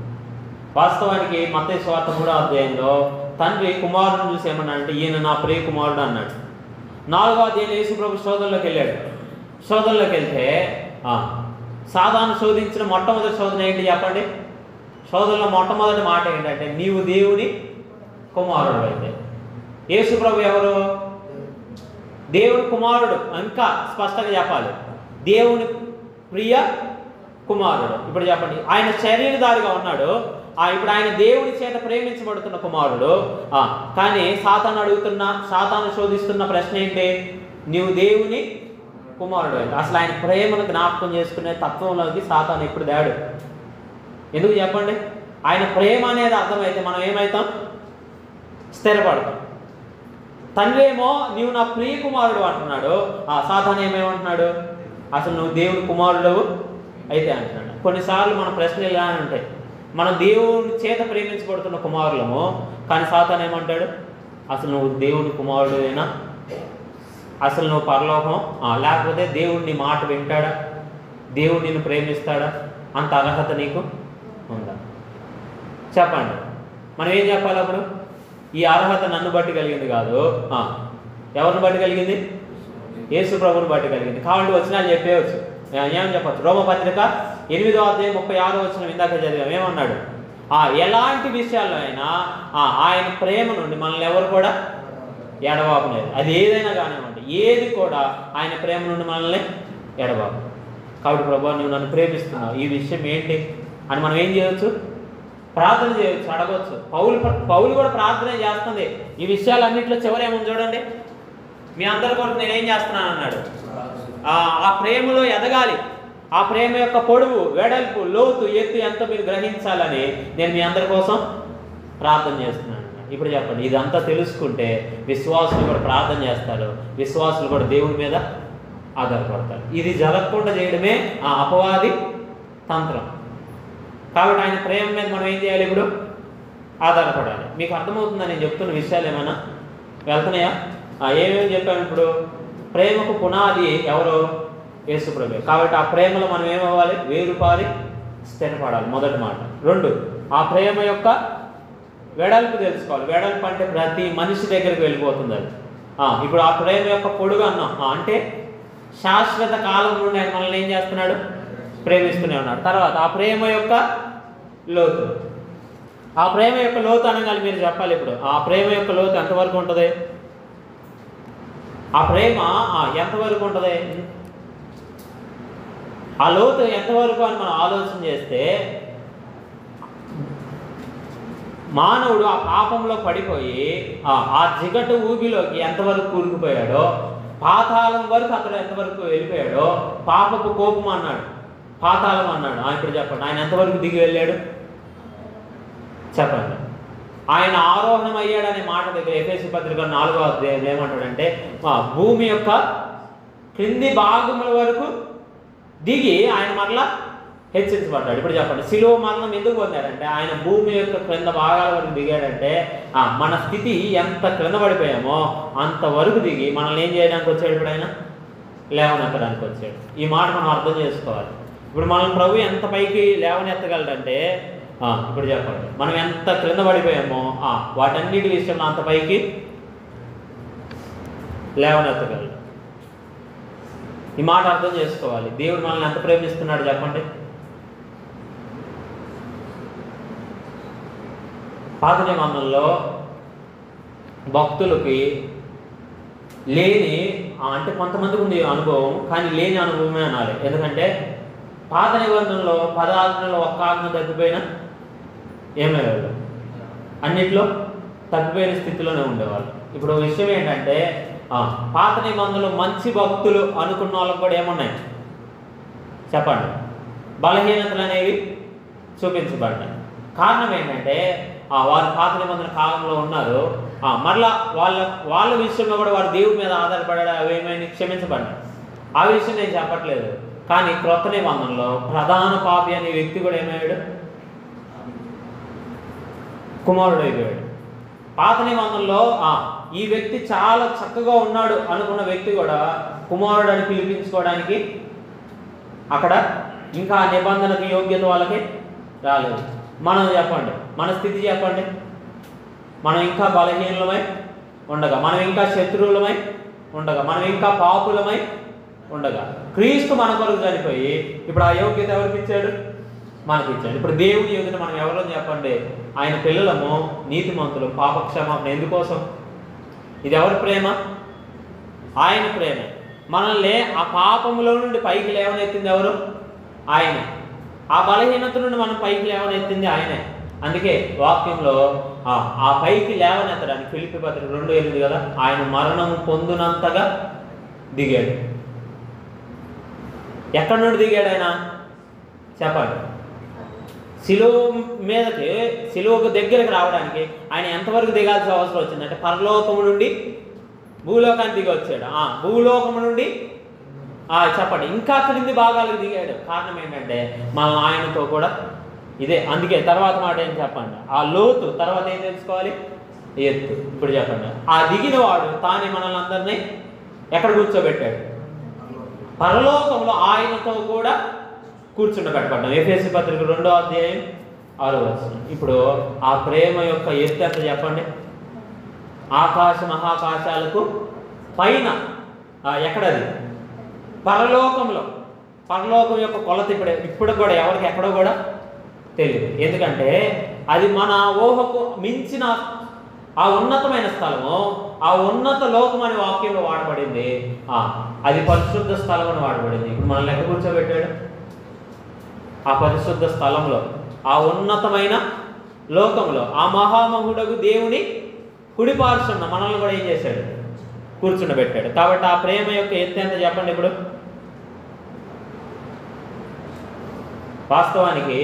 వాస్తవానికి మత్తయి సువార్త 3వ అధ్యాయంలో తండ్రి కుమారుని చూసి ఏమన్నాడంటే ఈయన నా ప్రియ కుమారుడు అన్నాడు. 4వ అధ్యాయంలో యేసు ప్రభు శోధనలోకి వెళ్ళాడు. శోధనలోకి వెళ్తే సాధారణ శోధించిన మొట్టమొదటి శోధన ఏంటి చెప్పండి? శోధనలో మొట్టమొదటి మాట ఏంటంటే నీవు దేవుని కుమారుడు అయితే. యేసు ప్రభు ఎవరు? దేవుని కుమారుడు. ఇంకా స్పష్టంగా చెప్పాలి, దేవుని ప్రియ కుమారుడు. ఇప్పుడు చెప్పండి, ఆయన శరీరధారిగా ఉన్నాడు, ఇప్పుడు ఆయన దేవుని చేత ప్రేమించబడుతున్న కుమారుడు. కానీ సాతాను శోధిస్తున్న ప్రశ్న ఏంటి? నీవు దేవుని కుమారుడు. అసలు ఆయన ప్రేమను జ్ఞాపకం చేసుకునే తత్వంలోకి సాతాను ఎప్పుడు దాడు? ఎందుకు చెప్పండి? ఆయన ప్రేమ అనేది అర్థమైతే మనం ఏమవుతాం? స్థిరపడతాం. తండ్రి ఏమో నీవు నా ప్రియ కుమారుడు అంటున్నాడు, సాతాను ఏమేమంటున్నాడు? అసలు నువ్వు దేవుని కుమారుడు అయితే అంటున్నాడు. కొన్నిసార్లు మన ప్రశ్నలు ఇలా ఉంటాయి, మనం దేవుని చేత ప్రేమించబడుతున్న కుమారులము, కానీ సాతాను ఏమంటాడు? అసలు నువ్వు దేవుని కుమారుడు అయినా? అసలు నువ్వు పరలోకం లేకపోతే దేవుడు నీ మాట వింటాడా? దేవుడు నిన్ను ప్రేమిస్తాడా? అంత అర్హత నీకు ఉందా? చెప్పండి. మనం ఏం చెప్పాలి అప్పుడు? ఈ అర్హత నన్ను బట్టి కలిగింది కాదు, ఎవరిని బట్టి కలిగింది? యేసు ప్రభువుని బట్టి కలిగింది. కాబట్టి వచనాలు చెప్పేవచ్చు. ఏమని చెప్పచ్చు? రోమపత్రిక 8వ అధ్యాయం 36వ వచనం ఇందాక చదివాం. ఏమన్నాడు? ఎలాంటి విషయాల్లో అయినా ఆయన ప్రేమ నుండి మనల్ని ఎవరు కూడా ఎడబాపలేదు. అది ఏదైనా కానివ్వండి, ఏది కూడా ఆయన ప్రేమ నుండి మనల్ని ఎడబాపు. కాబట్టి ప్రభువా నువ్వు నన్ను ప్రేమిస్తున్నావు, ఈ విషయం ఏంటి అని మనం ఏం చేయవచ్చు? ప్రార్థన చేయవచ్చు, అడగవచ్చు. పౌలు కూడా ప్రార్థన చేస్తుంది. ఈ విషయాలన్నింటిలో చివరేమని చూడండి, మీ అందరి కొరకు నేనేం చేస్తున్నాను అన్నాడు. ఆ ప్రేమలో ఎదగాలి, ఆ ప్రేమ యొక్క పొడవు, వెడల్పు, లోతు, ఎత్తు ఎంతో మీరు గ్రహించాలని నేను మీ అందరి కోసం ప్రార్థన చేస్తున్నాను. ఇప్పుడు చెప్పండి, ఇదంతా తెలుసుకుంటే విశ్వాసులు కూడా ప్రార్థన చేస్తారు, విశ్వాసులు కూడా దేవుడి మీద ఆధారపడతారు. ఇది జరగకుండా చేయడమే ఆ అపవాది తంత్రం. కాబట్టి ఆయన ప్రేమ మీద మనం ఏం చేయాలి? ఇప్పుడు ఆధారపడాలి. మీకు అర్థమవుతుందా నేను చెప్తున్న విషయాలు? ఏమైనా వెళ్తున్నాయా? ఏమేమి చెప్పాము ఇప్పుడు? ప్రేమకు పునాది ఎవరు? యేసు ప్రభువే. కాబట్టి ఆ ప్రేమలో మనం ఏమవ్వాలి? వేరుపారి స్థిరపడాలి, మొదటి మాట. 2, ఆ ప్రేమ యొక్క వెడల్పు తెలుసుకోవాలి. వెడల్పు అంటే ప్రతి మనిషి దగ్గరికి వెళ్ళిపోతుంది అది. ఇప్పుడు ఆ ప్రేమ యొక్క పొడుగు అన్నాం, అంటే శాశ్వత కాలం నుండి ఆయన మనల్ని ఏం చేస్తున్నాడు? ప్రేమిస్తూనే ఉన్నాడు. తర్వాత ఆ ప్రేమ యొక్క లోతు. ఆ ప్రేమ యొక్క లోతు అనగానే మీరు చెప్పాలి ఇప్పుడు, ఆ ప్రేమ యొక్క లోతు ఎంతవరకు ఉంటుంది? ఆ ప్రేమ ఎంతవరకు ఉంటుంది? ఆ లోతు ఎంతవరకు అని మనం ఆలోచన చేస్తే, మానవుడు ఆ పాపంలో పడిపోయి ఆ జిగటు ఊబిలోకి ఎంతవరకు కూరుకుపోయాడో, పాతాళం వరకు అతడు ఎంతవరకు వెళ్ళిపోయాడో, పాపపు కోపం అన్నాడు, పాతాళం అన్నాడు. ఇప్పుడు చెప్పండి, ఆయన ఎంతవరకు దిగి వెళ్ళాడు? చెప్పండి. ఆయన ఆరోహణం అయ్యాడనే మాట దగ్గర ఎఫెసీ పత్రిక 4వ అధ్యాయం ఏమంటాడంటే, భూమి యొక్క క్రింది భాగముల వరకు దిగి ఆయన మరలా హెచ్చరించబడ్డాడు. ఇప్పుడు చెప్పండి, శిలువ మరణం ఎందుకు పొందాడంటే ఆయన భూమి యొక్క క్రింద భాగాల వరకు దిగాడంటే మన స్థితి ఎంత క్రింద పడిపోయామో అంతవరకు దిగి మనల్ని ఏం చేయడానికి వచ్చాడు? ఇప్పుడు ఆయన లేవనెత్తడానికి వచ్చాడు. ఈ మాట మనం అర్థం చేసుకోవాలి. ఇప్పుడు మనల్ని ప్రభు ఎంత పైకి లేవనెత్తగలడంటే, ఇప్పుడు చెప్పండి, మనం ఎంత క్రింద పడిపోయామో వాటన్నిటి విషయంలో అంత పైకి లేవనెత్తగలడు. ఈ మాట అర్థం చేసుకోవాలి. దేవుడు మనల్ని ఎంత ప్రేమిస్తున్నాడు చెప్పండి. పాత నిబంధనలో భక్తులకి లేని, అంటే కొంతమందికి ఉంది అనుభవం, కానీ లేని అనుభవమే అనాలి. ఎందుకంటే పాత నిబంధనలో 10 ఆజ్ఞల్లో ఒక్క ఆజ్ఞ తప్పిపోయినా ఏమయ్యేవాళ్ళు? అన్నిట్లో తప్పిపోయిన స్థితిలోనే ఉండేవాళ్ళు. ఇప్పుడు విషయం ఏంటంటే, పాత నిబంధనలు మంచి భక్తులు అనుకున్న వాళ్ళకి కూడా ఏమున్నాయి చెప్పండి? బలహీనతలు అనేవి చూపించబడ్డాయి. కారణం ఏంటంటే వారు పాత నిబంధన కాలంలో ఉన్నారు, మరలా వాళ్ళ విషయంలో కూడా వారు దేవుడి మీద ఆధారపడడం అవి ఏమైనా క్షమించబడ్డాయి. ఆ విషయం నేను చెప్పట్లేదు. కానీ క్రొత్త నిబంధనలో ప్రధాన పాపి అనే వ్యక్తి కూడా ఏమయ్యాడు? కుమారుడు అయిపోయాడు. పాత నిబంధనలో ఈ వ్యక్తి చాలా చక్కగా ఉన్నాడు అనుకున్న వ్యక్తి కూడా కుమారుడు అని పిలిపించుకోవడానికి అక్కడ ఇంకా ఆ నిబంధనకు యోగ్యత వాళ్ళకి రాలేదు. మనం చెప్పండి, మన స్థితి చెప్పండి. మనం ఇంకా బలహీనమై ఉండగా, మనం ఇంకా శత్రువులమై ఉండగా, మనం ఇంకా పాపులమై ఉండగా క్రీస్తు మన కొరకు చనిపోయి ఇప్పుడు ఆ యోగ్యత ఎవరికి ఇచ్చాడు? మనకి ఇచ్చాడు. ఇప్పుడు దేవుని యోగ్యత మనం ఎవరో చెప్పండి? ఆయన పిల్లలము, నీతిమంతులు, పాపక్షమాపణ. ఎందుకోసం? ఇది ఎవరి ప్రేమ? ఆయన ప్రేమ. మనల్ని ఆ పాపములో నుండి పైకి లేవనెత్తింది ఎవరు? ఆయనే. ఆ బలహీనత నుండి మనం పైకి లేవనెత్తింది ఆయనే. అందుకే వాక్యంలో ఆ పైకి లేవనెత్తడానికి ఫిలిప్పీ పత్రిక 2:8 కదా, ఆయన మరణము పొందునంతగా దిగాడు. ఎక్కడి నుండి దిగాడు ఆయన చెప్పండి? శిలువకు దగ్గరకు రావడానికి ఆయన ఎంతవరకు దిగాల్సిన అవసరం వచ్చిందంటే పరలోకము నుండి భూలోకానికి దిగి వచ్చాడు. భూలోకము నుండి చెప్పండి ఇంకా క్రింది భాగాలకు దిగాడు. కారణం ఏంటంటే మనం ఆయనతో కూడా ఇదే. అందుకే తర్వాత మాట ఏం చెప్పండి? ఆ లోతు తర్వాత ఏం తెలుసుకోవాలి? ఎత్తు. ఇప్పుడు చెప్పండి, ఆ దిగిన వాడు తానే మనల్ని అందరినీ ఎక్కడ కూర్చోబెట్టాడు? పరలోకంలో ఆయనతో కూడా కూర్చుండబెట్టబడ్డాం. ఎఫెసీ పత్రిక 2:6. ఇప్పుడు ఆ ప్రేమ యొక్క ఎత్తు ఎంత చెప్పండి? ఆకాశ మహాకాశాలకు పైన. ఎక్కడది? పరలోకంలో. పరలోకం యొక్క కొలత ఇప్పుడు కూడా ఎవరికి ఎక్కడో కూడా తెలియదు. ఎందుకంటే అది మన ఊహకు మించిన ఆ ఉన్నతమైన స్థలము, ఆ ఉన్నత లోకం అనే వాక్యంలో వాడబడింది. అది పరిశుద్ధ స్థలం అని వాడబడింది. ఇప్పుడు మనల్ని ఎక్కడ కూర్చోబెట్టాడు? ఆ పరిశుద్ధ స్థలంలో, ఆ ఉన్నతమైన లోకంలో, ఆ మహామహుడకు దేవుని కుడి పార్శ్వన మనల్ని కూడా ఏం చేశాడు? కూర్చుండబెట్టాడు. కాబట్టి ఆ ప్రేమ యొక్క ఎత్తు ఎంత చెప్పండి? ఇప్పుడు వాస్తవానికి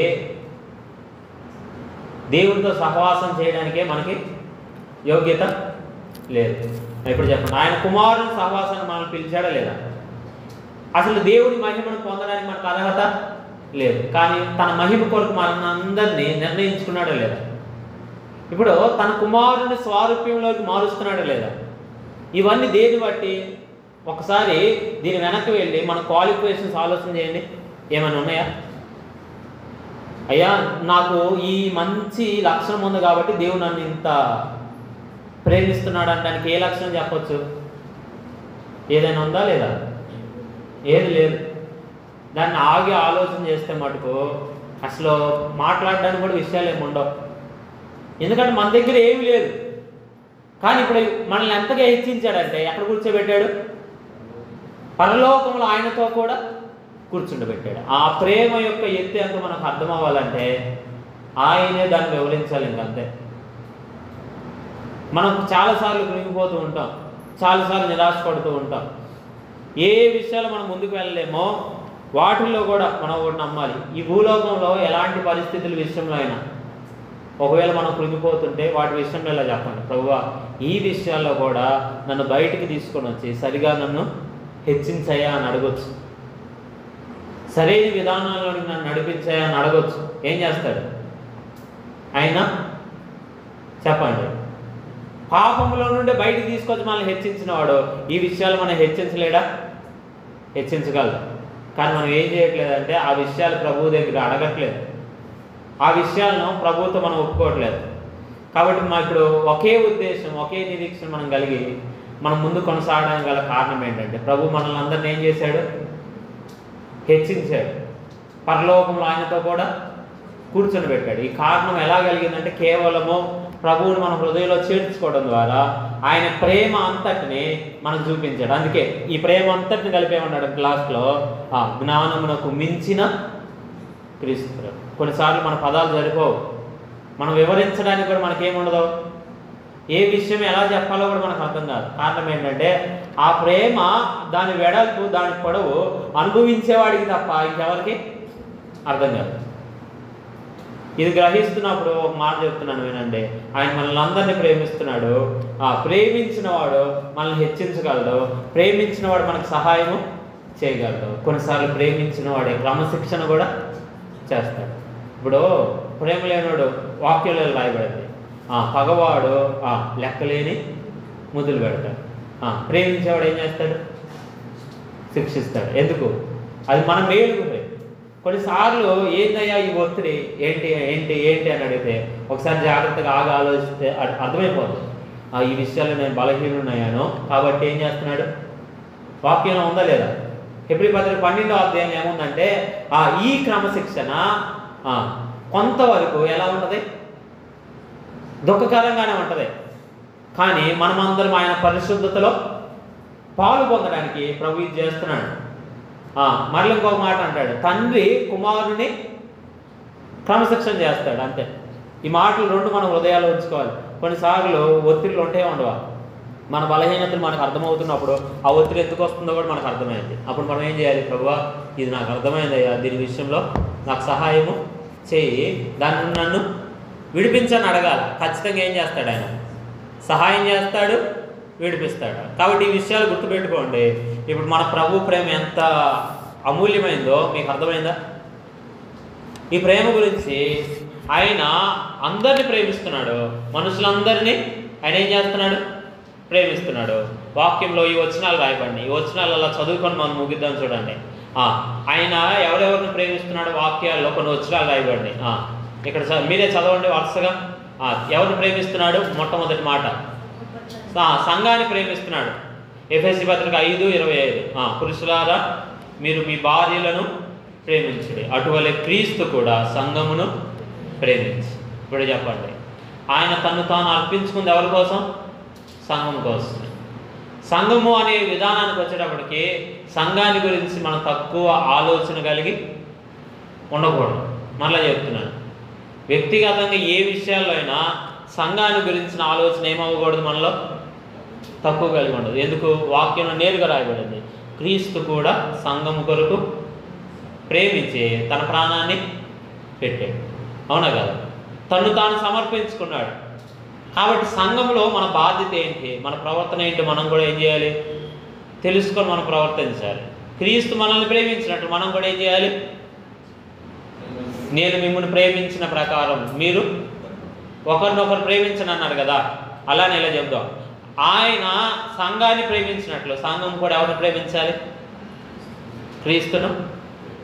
దేవుడితో సహవాసం చేయడానికే మనకి యోగ్యత లేదు. ఇప్పుడు చెప్పండి, ఆయన కుమారుని సహవాసాన్ని మనల్ని పిలిచాడా లేదా? అసలు దేవుడి మహిమను పొందడానికి మనకు అర్హత లేదు. కానీ తన మహిమ కొరకు మనందరినీ నిర్ణయించుకున్నాడా లేదా? ఇప్పుడు తన కుమారుని స్వారూప్యంలోకి మారుస్తున్నాడా లేదా? ఇవన్నీ దేని బట్టి? ఒకసారి దీని వెనక్కి వెళ్ళి మన క్వాలిఫికేషన్స్ ఆలోచన చేయండి. ఏమైనా ఉన్నాయా? అయ్యా నాకు ఈ మంచి లక్షణం ఉంది కాబట్టి దేవుడు నన్ను ఇంత ప్రేమిస్తున్నాడు అనడానికి ఏ లక్షణం చెప్పొచ్చు? ఏదైనా ఉందా లేదా? ఏది లేదు. దాన్ని ఆగి ఆలోచన చేస్తే మటుకు అసలు మాట్లాడడానికి కూడా విషయాలు ఏమి ఉండవు. ఎందుకంటే మన దగ్గర ఏమీ లేదు. కానీ ఇప్పుడు మనల్ని ఎంతగా హెచ్చించాడంటే ఎక్కడ కూర్చోబెట్టాడు? పరలోకంలో ఆయనతో కూడా కూర్చుండబెట్టాడు. ఆ ప్రేమ యొక్క ఎత్తు ఎంత మనకు అర్థం అవ్వాలంటే ఆయనే దాన్ని వివరించాలి. ఇంకంతే. మనం చాలాసార్లు కృంగిపోతూ ఉంటాం, చాలాసార్లు నిరాశపడుతూ ఉంటాం. ఏ విషయాలు మనం ముందుకు వెళ్ళలేమో వాటిల్లో కూడా మనం ఒకటి నమ్మాలి. ఈ భూలోకంలో ఎలాంటి పరిస్థితుల విషయంలో అయినా ఒకవేళ మనం కృంగిపోతుంటే వాటి విషయంలో ఇలా చెప్పండి, ప్రభువా ఈ విషయాల్లో కూడా నన్ను బయటికి తీసుకొని వచ్చి సరిగా నన్ను హెచ్చించాయా అని అడగొచ్చు. సరైన విధానాల్లోకి నన్ను నడిపించాయా అని అడగొచ్చు. ఏం చేస్తాడు ఆయన? చెప్పండి. పాపంలో నుండి బయటికి తీసుకొచ్చి మనల్ని హెచ్చించిన వాడు ఈ విషయాలు మనం హెచ్చించలేడా? హెచ్చించగలడు. కానీ మనం ఏం చేయట్లేదంటే ఆ విషయాలు ప్రభువు దగ్గర అడగట్లేదు. ఆ విషయాలను ప్రభువుతో మనం ఒప్పుకోవట్లేదు. కాబట్టి మా ఇప్పుడు ఒకే ఉద్దేశం, ఒకే నిరీక్షణ మనం కలిగి మనం ముందు కొనసాగడానికి గల కారణం ఏంటంటే ప్రభు మనల్ని అందరినీ ఏం చేశాడు? హెచ్చించాడు. పరలోకంలో ఆయనతో కూడా కూర్చొని పెట్టాడు. ఈ కారణం ఎలా కలిగిందంటే కేవలము ప్రభువుని మన హృదయంలో చేర్చుకోవడం ద్వారా ఆయన ప్రేమ అంతటిని మనకు చూపించాడు. అందుకే ఈ ప్రేమ అంతటిని కలిపేమన్నాడు క్లాస్లో, జ్ఞానమునకు మించిన క్రీస్తు. కొన్నిసార్లు మన పదాలు సరిపోవు, మనం వివరించడానికి కూడా మనకేముండదు, ఏ విషయం ఎలా చెప్పాలో కూడా మనకు అర్థం కాదు. కారణం ఏంటంటే ఆ ప్రేమ దాని వెడల్పు దాని పొడవు అనుభవించేవాడికి తప్ప ఇంకెవరికి అర్థం కాదు. ఇది గ్రహిస్తున్నప్పుడు ఒక మాట చెప్తున్నాను వినండి. ఆయన మనల్ని అందరినీ ప్రేమిస్తున్నాడు. ప్రేమించిన వాడు మనల్ని హెచ్చించగలడు. ప్రేమించిన వాడు మనకు సహాయము చేయగలడు. కొన్నిసార్లు ప్రేమించిన వాడే క్రమశిక్షణ కూడా చేస్తాడు. ఇప్పుడు ప్రేమ లేనివాడు వాక్యంలో రాయబడింది, పగవాడు లెక్కలేని ముద్దులు పెడతాడు. ప్రేమించేవాడు ఏం చేస్తాడు? శిక్షిస్తాడు. ఎందుకు? అది మన మేలుకు. కొన్నిసార్లు ఏందయ్యా ఈ ఒత్తిడి ఏంటి ఏంటి ఏంటి అని అడిగితే ఒకసారి జాగ్రత్తగా ఆలోచిస్తే అర్థమైపోతుంది. ఈ విషయాల్లో నేను బలహీనున్నాను కాబట్టి ఏం చేస్తున్నాడు? వాక్యంలో ఉందా లేదా? హెబ్రీ పత్రిక 12వ అధ్యాయం ఏముందంటే ఈ క్రమశిక్షణ కొంతవరకు ఎలా ఉంటుంది? దుఃఖకరంగానే ఉంటుంది. కానీ మనమందరం ఆయన పరిశుద్ధతలో పాలు పొందడానికి ప్రభు ఇది చేస్తున్నాడు. మరల ఇంకొక మాట అంటాడు, తండ్రి కుమారుని క్రమశిక్షణ చేస్తాడు. అంతే. ఈ మాటలు రెండు మన హృదయాలు ఉంచుకోవాలి. కొన్నిసార్లు ఒత్తిళ్ళు ఉంటే ఉండవా, మన బలహీనతలు మనకు అర్థమవుతున్నప్పుడు ఆ ఒత్తిడి ఎందుకు వస్తుందో కూడా మనకు అర్థమైంది. అప్పుడు మనం ఏం చేయాలి? ప్రభువా, ఇది నాకు అర్థమైందయ్యా, దీని విషయంలో నాకు సహాయము చేయి, దాన్ని నన్ను విడిపించని అడగాలి. ఖచ్చితంగా ఏం చేస్తాడు? ఆయన సహాయం చేస్తాడు, విడిపిస్తాడు. కాబట్టి ఈ విషయాలు గుర్తుపెట్టుకోండి. ఇప్పుడు మన ప్రభు ప్రేమ ఎంత అమూల్యమైందో మీకు అర్థమైందా? ఈ ప్రేమ గురించి ఆయన అందరినీ ప్రేమిస్తున్నాడు, మనుషులందరినీ ఆయన ఏం చేస్తున్నాడు? ప్రేమిస్తున్నాడు. వాక్యంలో ఈ వచనాలు రాయబడి, ఈ వచనాలు అలా చదువుకొని మనం ముగిద్దాం చూడండి. ఆయన ఎవరెవరిని ప్రేమిస్తున్నాడు వాక్యాల్లో కొన్ని వచనాలు రాయబడి. ఇక్కడ మీరే చదవండి వరుసగా. ఎవరిని ప్రేమిస్తున్నాడు? మొట్టమొదటి మాట సంఘాన్ని ప్రేమిస్తున్నాడు. ఎఫెసీ పత్రిక 5:25 పురుషులారా మీరు మీ భార్యలను ప్రేమించుడి, అటువలే క్రీస్తు కూడా సంఘమును ప్రేమించి. ఇప్పుడు చెప్పండి, ఆయన తను తాను అర్పించుకుంది ఎవరి కోసం? సంఘం కోసం. సంఘము అనే విధానానికి వచ్చేటప్పటికి సంఘాన్ని గురించి మనం తక్కువ ఆలోచన కలిగి ఉండకూడదు. మళ్ళీ చెప్తున్నాను, వ్యక్తిగతంగా ఏ విషయాల్లో అయినా సంఘాన్ని గురించిన ఆలోచన ఏమవ్వకూడదు, మనలో తక్కువ కలిగి ఉండదు. ఎందుకు? వాక్యంలో నేరుగా రాయబడింది, క్రీస్తు కూడా సంఘము కొరకు ప్రేమించి తన ప్రాణాన్ని పెట్టాడు. అవునా కదా? తను తాను సమర్పించుకున్నాడు. కాబట్టి సంఘంలో మన బాధ్యత ఏంటి, మన ప్రవర్తన ఏంటి, మనం కూడా ఏం చేయాలి? తెలుసుకొని మనం ప్రవర్తించాలి. క్రీస్తు మనల్ని ప్రేమించినట్టు మనం కూడా ఏం చేయాలి? నేను మిమ్మల్ని ప్రేమించిన ప్రకారం మీరు ఒకరినొకరు ప్రేమించని అన్నారు కదా, అలానే ఇలా చెప్దాం. ఆయన సంఘాన్ని ప్రేమించినట్లు సంఘం కూడా ఎవరిని ప్రేమించాలి? క్రీస్తును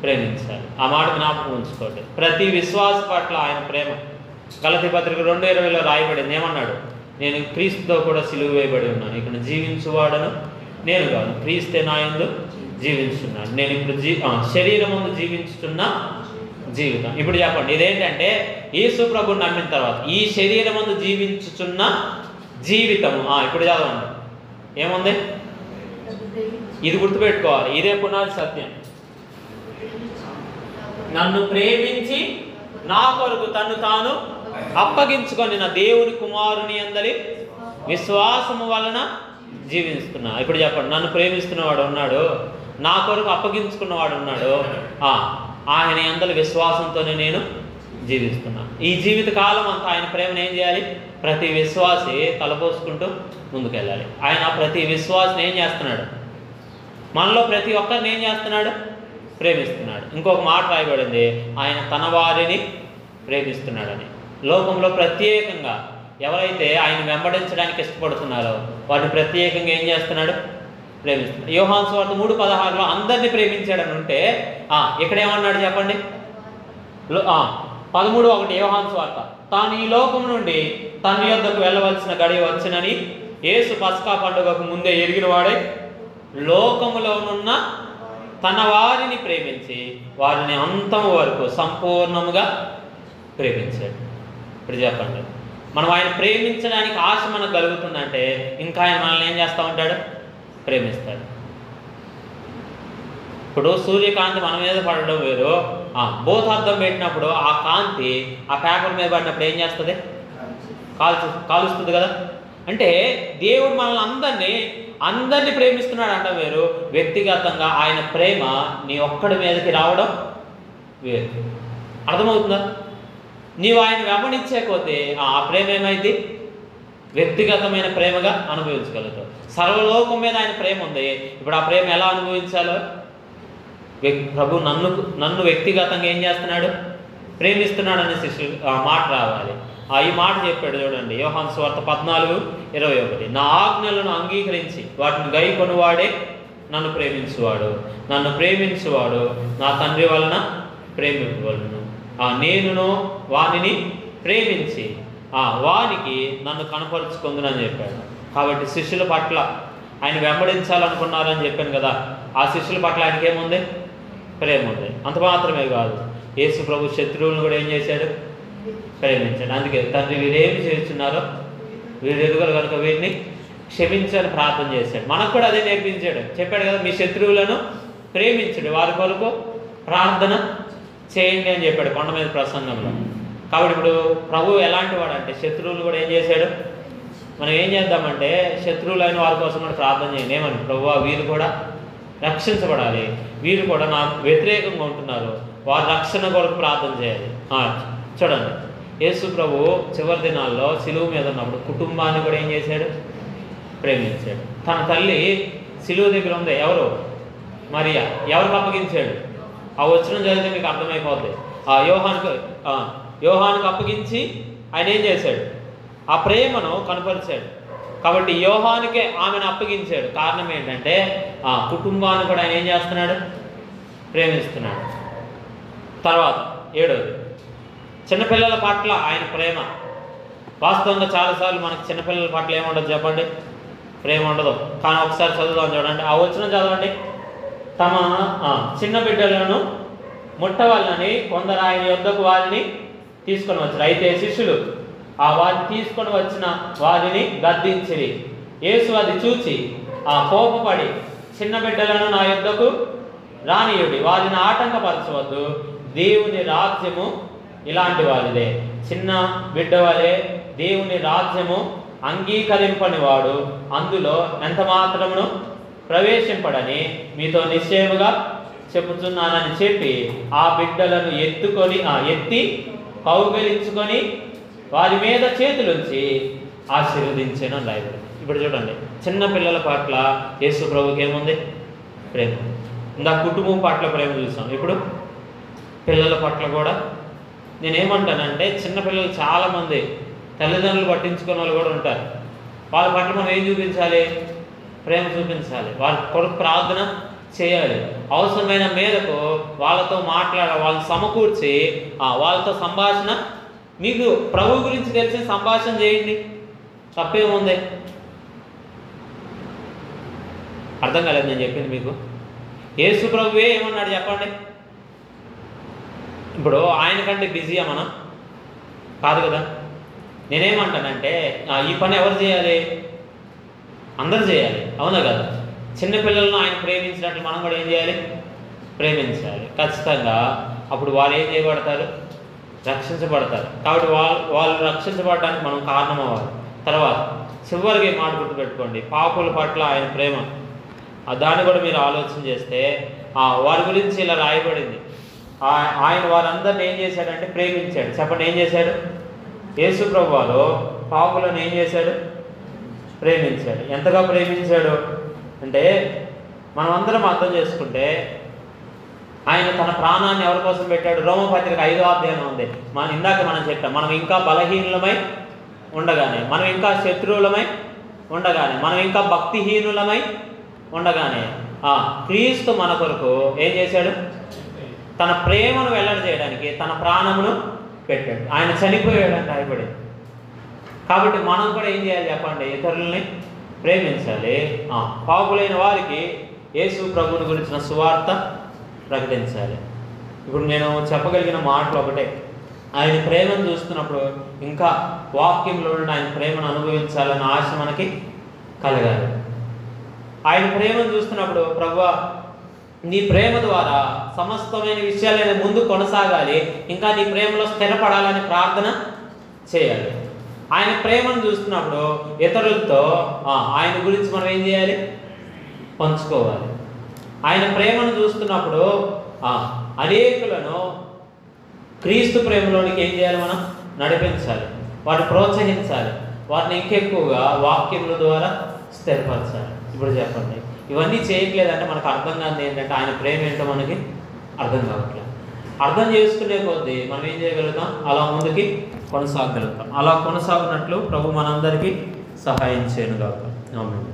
ప్రేమించాలి. ఆ మాట జ్ఞాపకం ఉంచుకోండి. ప్రతి విశ్వాస పట్ల ఆయన ప్రేమ. గలతీ పత్రిక 2:20 రాయబడింది. ఏమన్నాడు? నేను క్రీస్తుతో కూడా సిలువ వేయబడి ఉన్నాను, ఇక్కడ జీవించువాడను నేను కాదు, క్రీస్తే నా యందు జీవించున్నాను. నేను ఇప్పుడు శరీరం ముందు జీవించుతున్న జీవితం. ఇప్పుడు చెప్పండి, ఇదేంటంటే యేసు ప్రభువుని నమ్మిన తర్వాత ఈ శరీరం ముందు జీవించుచున్న జీవితము. ఇప్పుడు చదవండి, ఏముంది? ఇది గుర్తుపెట్టుకోవాలి, ఇదే పునాది సత్యం. నన్ను ప్రేమించి నా కొరకు తను తాను అప్పగించుకొని నా దేవుని కుమారుని అందలి విశ్వాసము వలన జీవిస్తున్నా. ఇప్పుడు చెప్పండి, నన్ను ప్రేమిస్తున్నవాడు ఉన్నాడు, నా కొరకు అప్పగించుకున్నవాడు ఉన్నాడు, ఆయన అందరి విశ్వాసంతోనే నేను జీవిస్తున్నా. ఈ జీవిత కాలం అంతా ఆయన ప్రేమను ఏం చేయాలి? ప్రతి విశ్వాసి తలపోసుకుంటూ ముందుకెళ్ళాలి. ఆయన ప్రతి విశ్వాసిని ఏం చేస్తున్నాడు? మనలో ప్రతి ఒక్కరిని ఏం చేస్తున్నాడు? ప్రేమిస్తున్నాడు. ఇంకొక మాట రాయబడింది, ఆయన తన వారిని ప్రేమిస్తున్నాడని. లోకంలో ప్రత్యేకంగా ఎవరైతే ఆయన వెంబడించడానికి ఇష్టపడుతున్నారో వారిని ప్రత్యేకంగా ఏం చేస్తున్నాడు? ప్రేమిస్తున్నాడు. యోహాను సువార్త 3:16 అందరినీ ప్రేమించాడని ఉంటే ఇక్కడ ఏమన్నాడు చెప్పండి? 13:1 యోహాను సువార్త, తాను ఈ లోకం నుండి తండ్రి యొద్దకు వెళ్ళవలసిన గడియ వచ్చునని యేసు పస్కా పండుగకు ముందే ఎరిగిన వాడే లోకములోనున్న తన వారిని ప్రేమించి వారిని అంతము వరకు సంపూర్ణముగా ప్రేమించాడు. ఇప్పుడు చెప్పండి, మనం ఆయన ప్రేమించడానికి ఆశ మనకు కలుగుతుందంటే ఇంకా ఆయన మనల్ని ఏం చేస్తూ ఉంటాడు? ప్రేమిస్తాడు. ఇప్పుడు సూర్యకాంతి మన మీద పడడం వేరు, భూతార్థం పెట్టినప్పుడు ఆ కాంతి ఆ పేపర్ మీద పడినప్పుడు ఏం చేస్తుంది? కాలుస్తుంది కదా. అంటే దేవుడు మనల్ని అందరినీ ప్రేమిస్తున్నాడు అంట వేరు, వ్యక్తిగతంగా ఆయన ప్రేమ నీ ఒక్కడి మీదకి రావడం వేరు. అర్థమవుతుందా? నీవు ఆయన వెంబడించే కొద్దీ ఆ ప్రేమ ఏమైంది? వ్యక్తిగతమైన ప్రేమగా అనుభవించగలుగుతావు. సర్వలోకం మీద ఆయన ప్రేమ ఉంది. ఇప్పుడు ఆ ప్రేమ ఎలా అనుభవించాలో? ప్రభు నన్ను వ్యక్తిగతంగా ఏం చేస్తున్నాడు? ప్రేమిస్తున్నాడు అనే శిష్యులు మాట రావాలి. ఈ మాట చెప్పాడు చూడండి, యోహాను సువార్త 14:21, నా ఆజ్ఞలను అంగీకరించి వాటిని గైకొనువాడే నన్ను ప్రేమించువాడు, నన్ను ప్రేమించువాడు నా తండ్రి వలన ప్రేమింపవలను, నేనును వానిని ప్రేమించి వానికి నన్ను కనపరుచుకుందునని చెప్పాడు. కాబట్టి శిష్యుల పట్ల ఆయన వెంబడించాలనుకున్నారని చెప్పాను కదా, ఆ శిష్యుల పట్ల ఆయనకి ఏముంది? ప్రేమ ఉంది. అంత మాత్రమే కాదు, యేసు ప్రభు శత్రువులను కూడా ఏం చేశాడు? ప్రేమించాడు. అందుకే తండ్రి వీరేమి చేస్తున్నారో వీరు ఎదుగులు కనుక వీరిని క్షమించని ప్రార్థన చేశాడు. మనకు కూడా అదే నేర్పించాడు. చెప్పాడు కదా, మీ శత్రువులను ప్రేమించండి, వారి కొరకు ప్రార్థన చేయండి అని చెప్పాడు కొండ మీద ప్రసంగంలో. కాబట్టి ఇప్పుడు ప్రభు ఎలాంటి వాడు అంటే శత్రువులు కూడా ఏం చేశాడు? మనం ఏం చేద్దామంటే శత్రువులైన వారి కోసం కూడా ప్రార్థన చేయండి. ఏమని? ప్రభువా వీరు కూడా రక్షించబడాలి, వీరు కూడా నాకు వ్యతిరేకంగా ఉంటున్నారు, వారి రక్షణ కొరకు ప్రార్థన చేయాలి. చూడండి, యేసు ప్రభు చివరి దినాల్లో సిలువ మీద ఉన్నప్పుడు కుటుంబాన్ని కూడా ఏం చేశాడు? ప్రేమించాడు. తన తల్లి సిలువ దగ్గర ఉంది, ఎవరు? మరియా. ఎవరికి అప్పగించాడు? ఆ వచనం చదివితే మీకు అర్థమైపోద్ది. యోహానుకు అప్పగించి ఆయన ఏం చేశాడు? ఆ ప్రేమను కనపరిచాడు. కాబట్టి యోహానుకే ఆమెను అప్పగించాడు. కారణం ఏంటంటే ఆ కుటుంబాన్ని కూడా ఆయన ఏం చేస్తున్నాడు? ప్రేమిస్తున్నాడు. తర్వాత 7వది, చిన్నపిల్లల పట్ల ఆయన ప్రేమ. వాస్తవంగా చాలాసార్లు మనకు చిన్నపిల్లల పట్ల ఏముండదు చెప్పండి? ప్రేమ ఉండదు. కానీ ఒకసారి చదువుదాం, చూడండి. ఆ వచనం చదవండి. తమ చిన్న బిడ్డలను ముట్టవాలని కొందరు ఆయన యొద్దకు వారిని తీసుకొని వచ్చారు. అయితే శిష్యులు వారిని తీసుకొని వచ్చిన వారిని గద్దించిరి. యేసు అది చూచి కోపపడి, చిన్న బిడ్డలను నా యొద్దకు రానియుడి, వారిని ఆటంకపరచవద్దు, దేవుని రాజ్యము ఇలాంటి వారిదే. చిన్న బిడ్డ వలె దేవుని రాజ్యము అంగీకరింపని వాడు అందులో ఎంత మాత్రమును ప్రవేశింపడని మీతో నిశ్చయముగా చెప్పుచున్నానని చెప్పి ఆ బిడ్డలను ఎత్తి కౌగిలించుకొని వారి మీద చేతులుంచి ఆశీర్వదించాను రాయబడి. ఇప్పుడు చూడండి, చిన్న పిల్లల పట్ల యేసు ప్రభుకి ఏముంది? ప్రేమ. ఇందా కుటుంబం పట్ల ప్రేమ చూసాం, ఇప్పుడు పిల్లల పట్ల కూడా. నేనేమంటానంటే చిన్నపిల్లలు చాలామంది తల్లిదండ్రులు పట్టించుకునే వాళ్ళు కూడా ఉంటారు. వాళ్ళ పట్ల మనం ఏం చూపించాలి? ప్రేమ చూపించాలి. వాళ్ళ కొరకు ప్రార్థన చేయాలి. అవసరమైన మేరకు వాళ్ళతో వాళ్ళని సమకూర్చి వాళ్ళతో సంభాషణ, మీకు ప్రభు గురించి తెలిసిన సంభాషణ చేయండి, తప్పేముంది? అర్థం కాలేదు నేను చెప్పింది మీకు. యేసు ప్రభువే ఏమన్నాడు చెప్పండి? ఇప్పుడు ఆయన కంటే బిజీయా మనం? కాదు కదా. నేనేమంటానంటే ఈ పని ఎవరు చేయాలి? అందరూ చేయాలి, అవునా కదా? చిన్నపిల్లలను ఆయన ప్రేమించినట్లు మనం కూడా ఏం చేయాలి? ప్రేమించాలి ఖచ్చితంగా. అప్పుడు వాళ్ళు ఏం చేయబడతారు? రక్షించబడతారు. కాబట్టి వాళ్ళు రక్షించబడడానికి మనం కారణం అవ్వాలి. తర్వాత చివరికి మాట గుర్తుపెట్టుకోండి, పాపుల పట్ల ఆయన ప్రేమ. దాన్ని కూడా మీరు ఆలోచన చేస్తే వారి గురించి ఇలా రాయబడింది. ఆయన వారందరిని ఏం చేశాడంటే ప్రేమించాడు. చెప్పండి, ఏం చేశాడు? యేసు ప్రభువులో పాపులను ఏం చేశాడు? ప్రేమించాడు. ఎంతగా ప్రేమించాడు అంటే మనం అందరం అర్థం చేసుకుంటే ఆయన తన ప్రాణాన్ని ఎవరి కోసం పెట్టాడు? రోమపత్రిక 5వ అధ్యాయం ఉంది. ఇందాక మనం చెప్పాం, మనం ఇంకా బలహీనులమై ఉండగానే, మనం ఇంకా శత్రువులమై ఉండగానే, మనం ఇంకా భక్తిహీనులమై ఉండగానే క్రీస్తు మన కొరకు ఏం చేశాడు? తన ప్రేమను వెల్లడి చేయడానికి తన ప్రాణమును పెట్టాడు. ఆయన చనిపోయాడంటే రాయబడి. కాబట్టి మనం కూడా ఏం చేయాలి చెప్పండి? ఇతరులని ప్రేమించాలి. పాపులైన వారికి యేసు ప్రభువుని గురించిన సువార్త ప్రకటించాలి. ఇప్పుడు నేను చెప్పగలిగిన మాటలు ఒకటే, ఆయన ప్రేమను చూస్తున్నప్పుడు ఇంకా వాక్యంలో ఆయన ప్రేమను అనుభవించాలన్న ఆశ మనకి కలగాలి. ఆయన ప్రేమను చూస్తున్నప్పుడు ప్రభువా నీ ప్రేమ ద్వారా సమస్తమైన విషయాలైన ముందు కొనసాగాలి, ఇంకా నీ ప్రేమలో స్థిరపడాలని ప్రార్థన చేయాలి. ఆయన ప్రేమను చూస్తున్నప్పుడు ఇతరులతో ఆయన గురించి మనం ఏం చేయాలి? పంచుకోవాలి. ఆయన ప్రేమను చూస్తున్నప్పుడు అనేకులను క్రీస్తు ప్రేమలోనికి ఏం చేయాలి? మనం నడిపించాలి, వాటిని ప్రోత్సహించాలి, వాటిని ఇంకెక్కువగా వాక్యముల ద్వారా స్థిరపరచాలి. ఇప్పుడు చెప్పండి, ఇవన్నీ చేయట్లేదంటే మనకు అర్థం కాదు ఏంటంటే ఆయన ప్రేమ ఏంటో మనకి అర్థం కావట్లేదు. అర్థం చేసుకునే కొద్దీ మనం ఏం చేయగలుగుతాం? అలా ముందుకి కొనసాగలుగుతాం. అలా కొనసాగినట్లు ప్రభు మనందరికీ సహాయం చేయను కాక. ఆమేన్.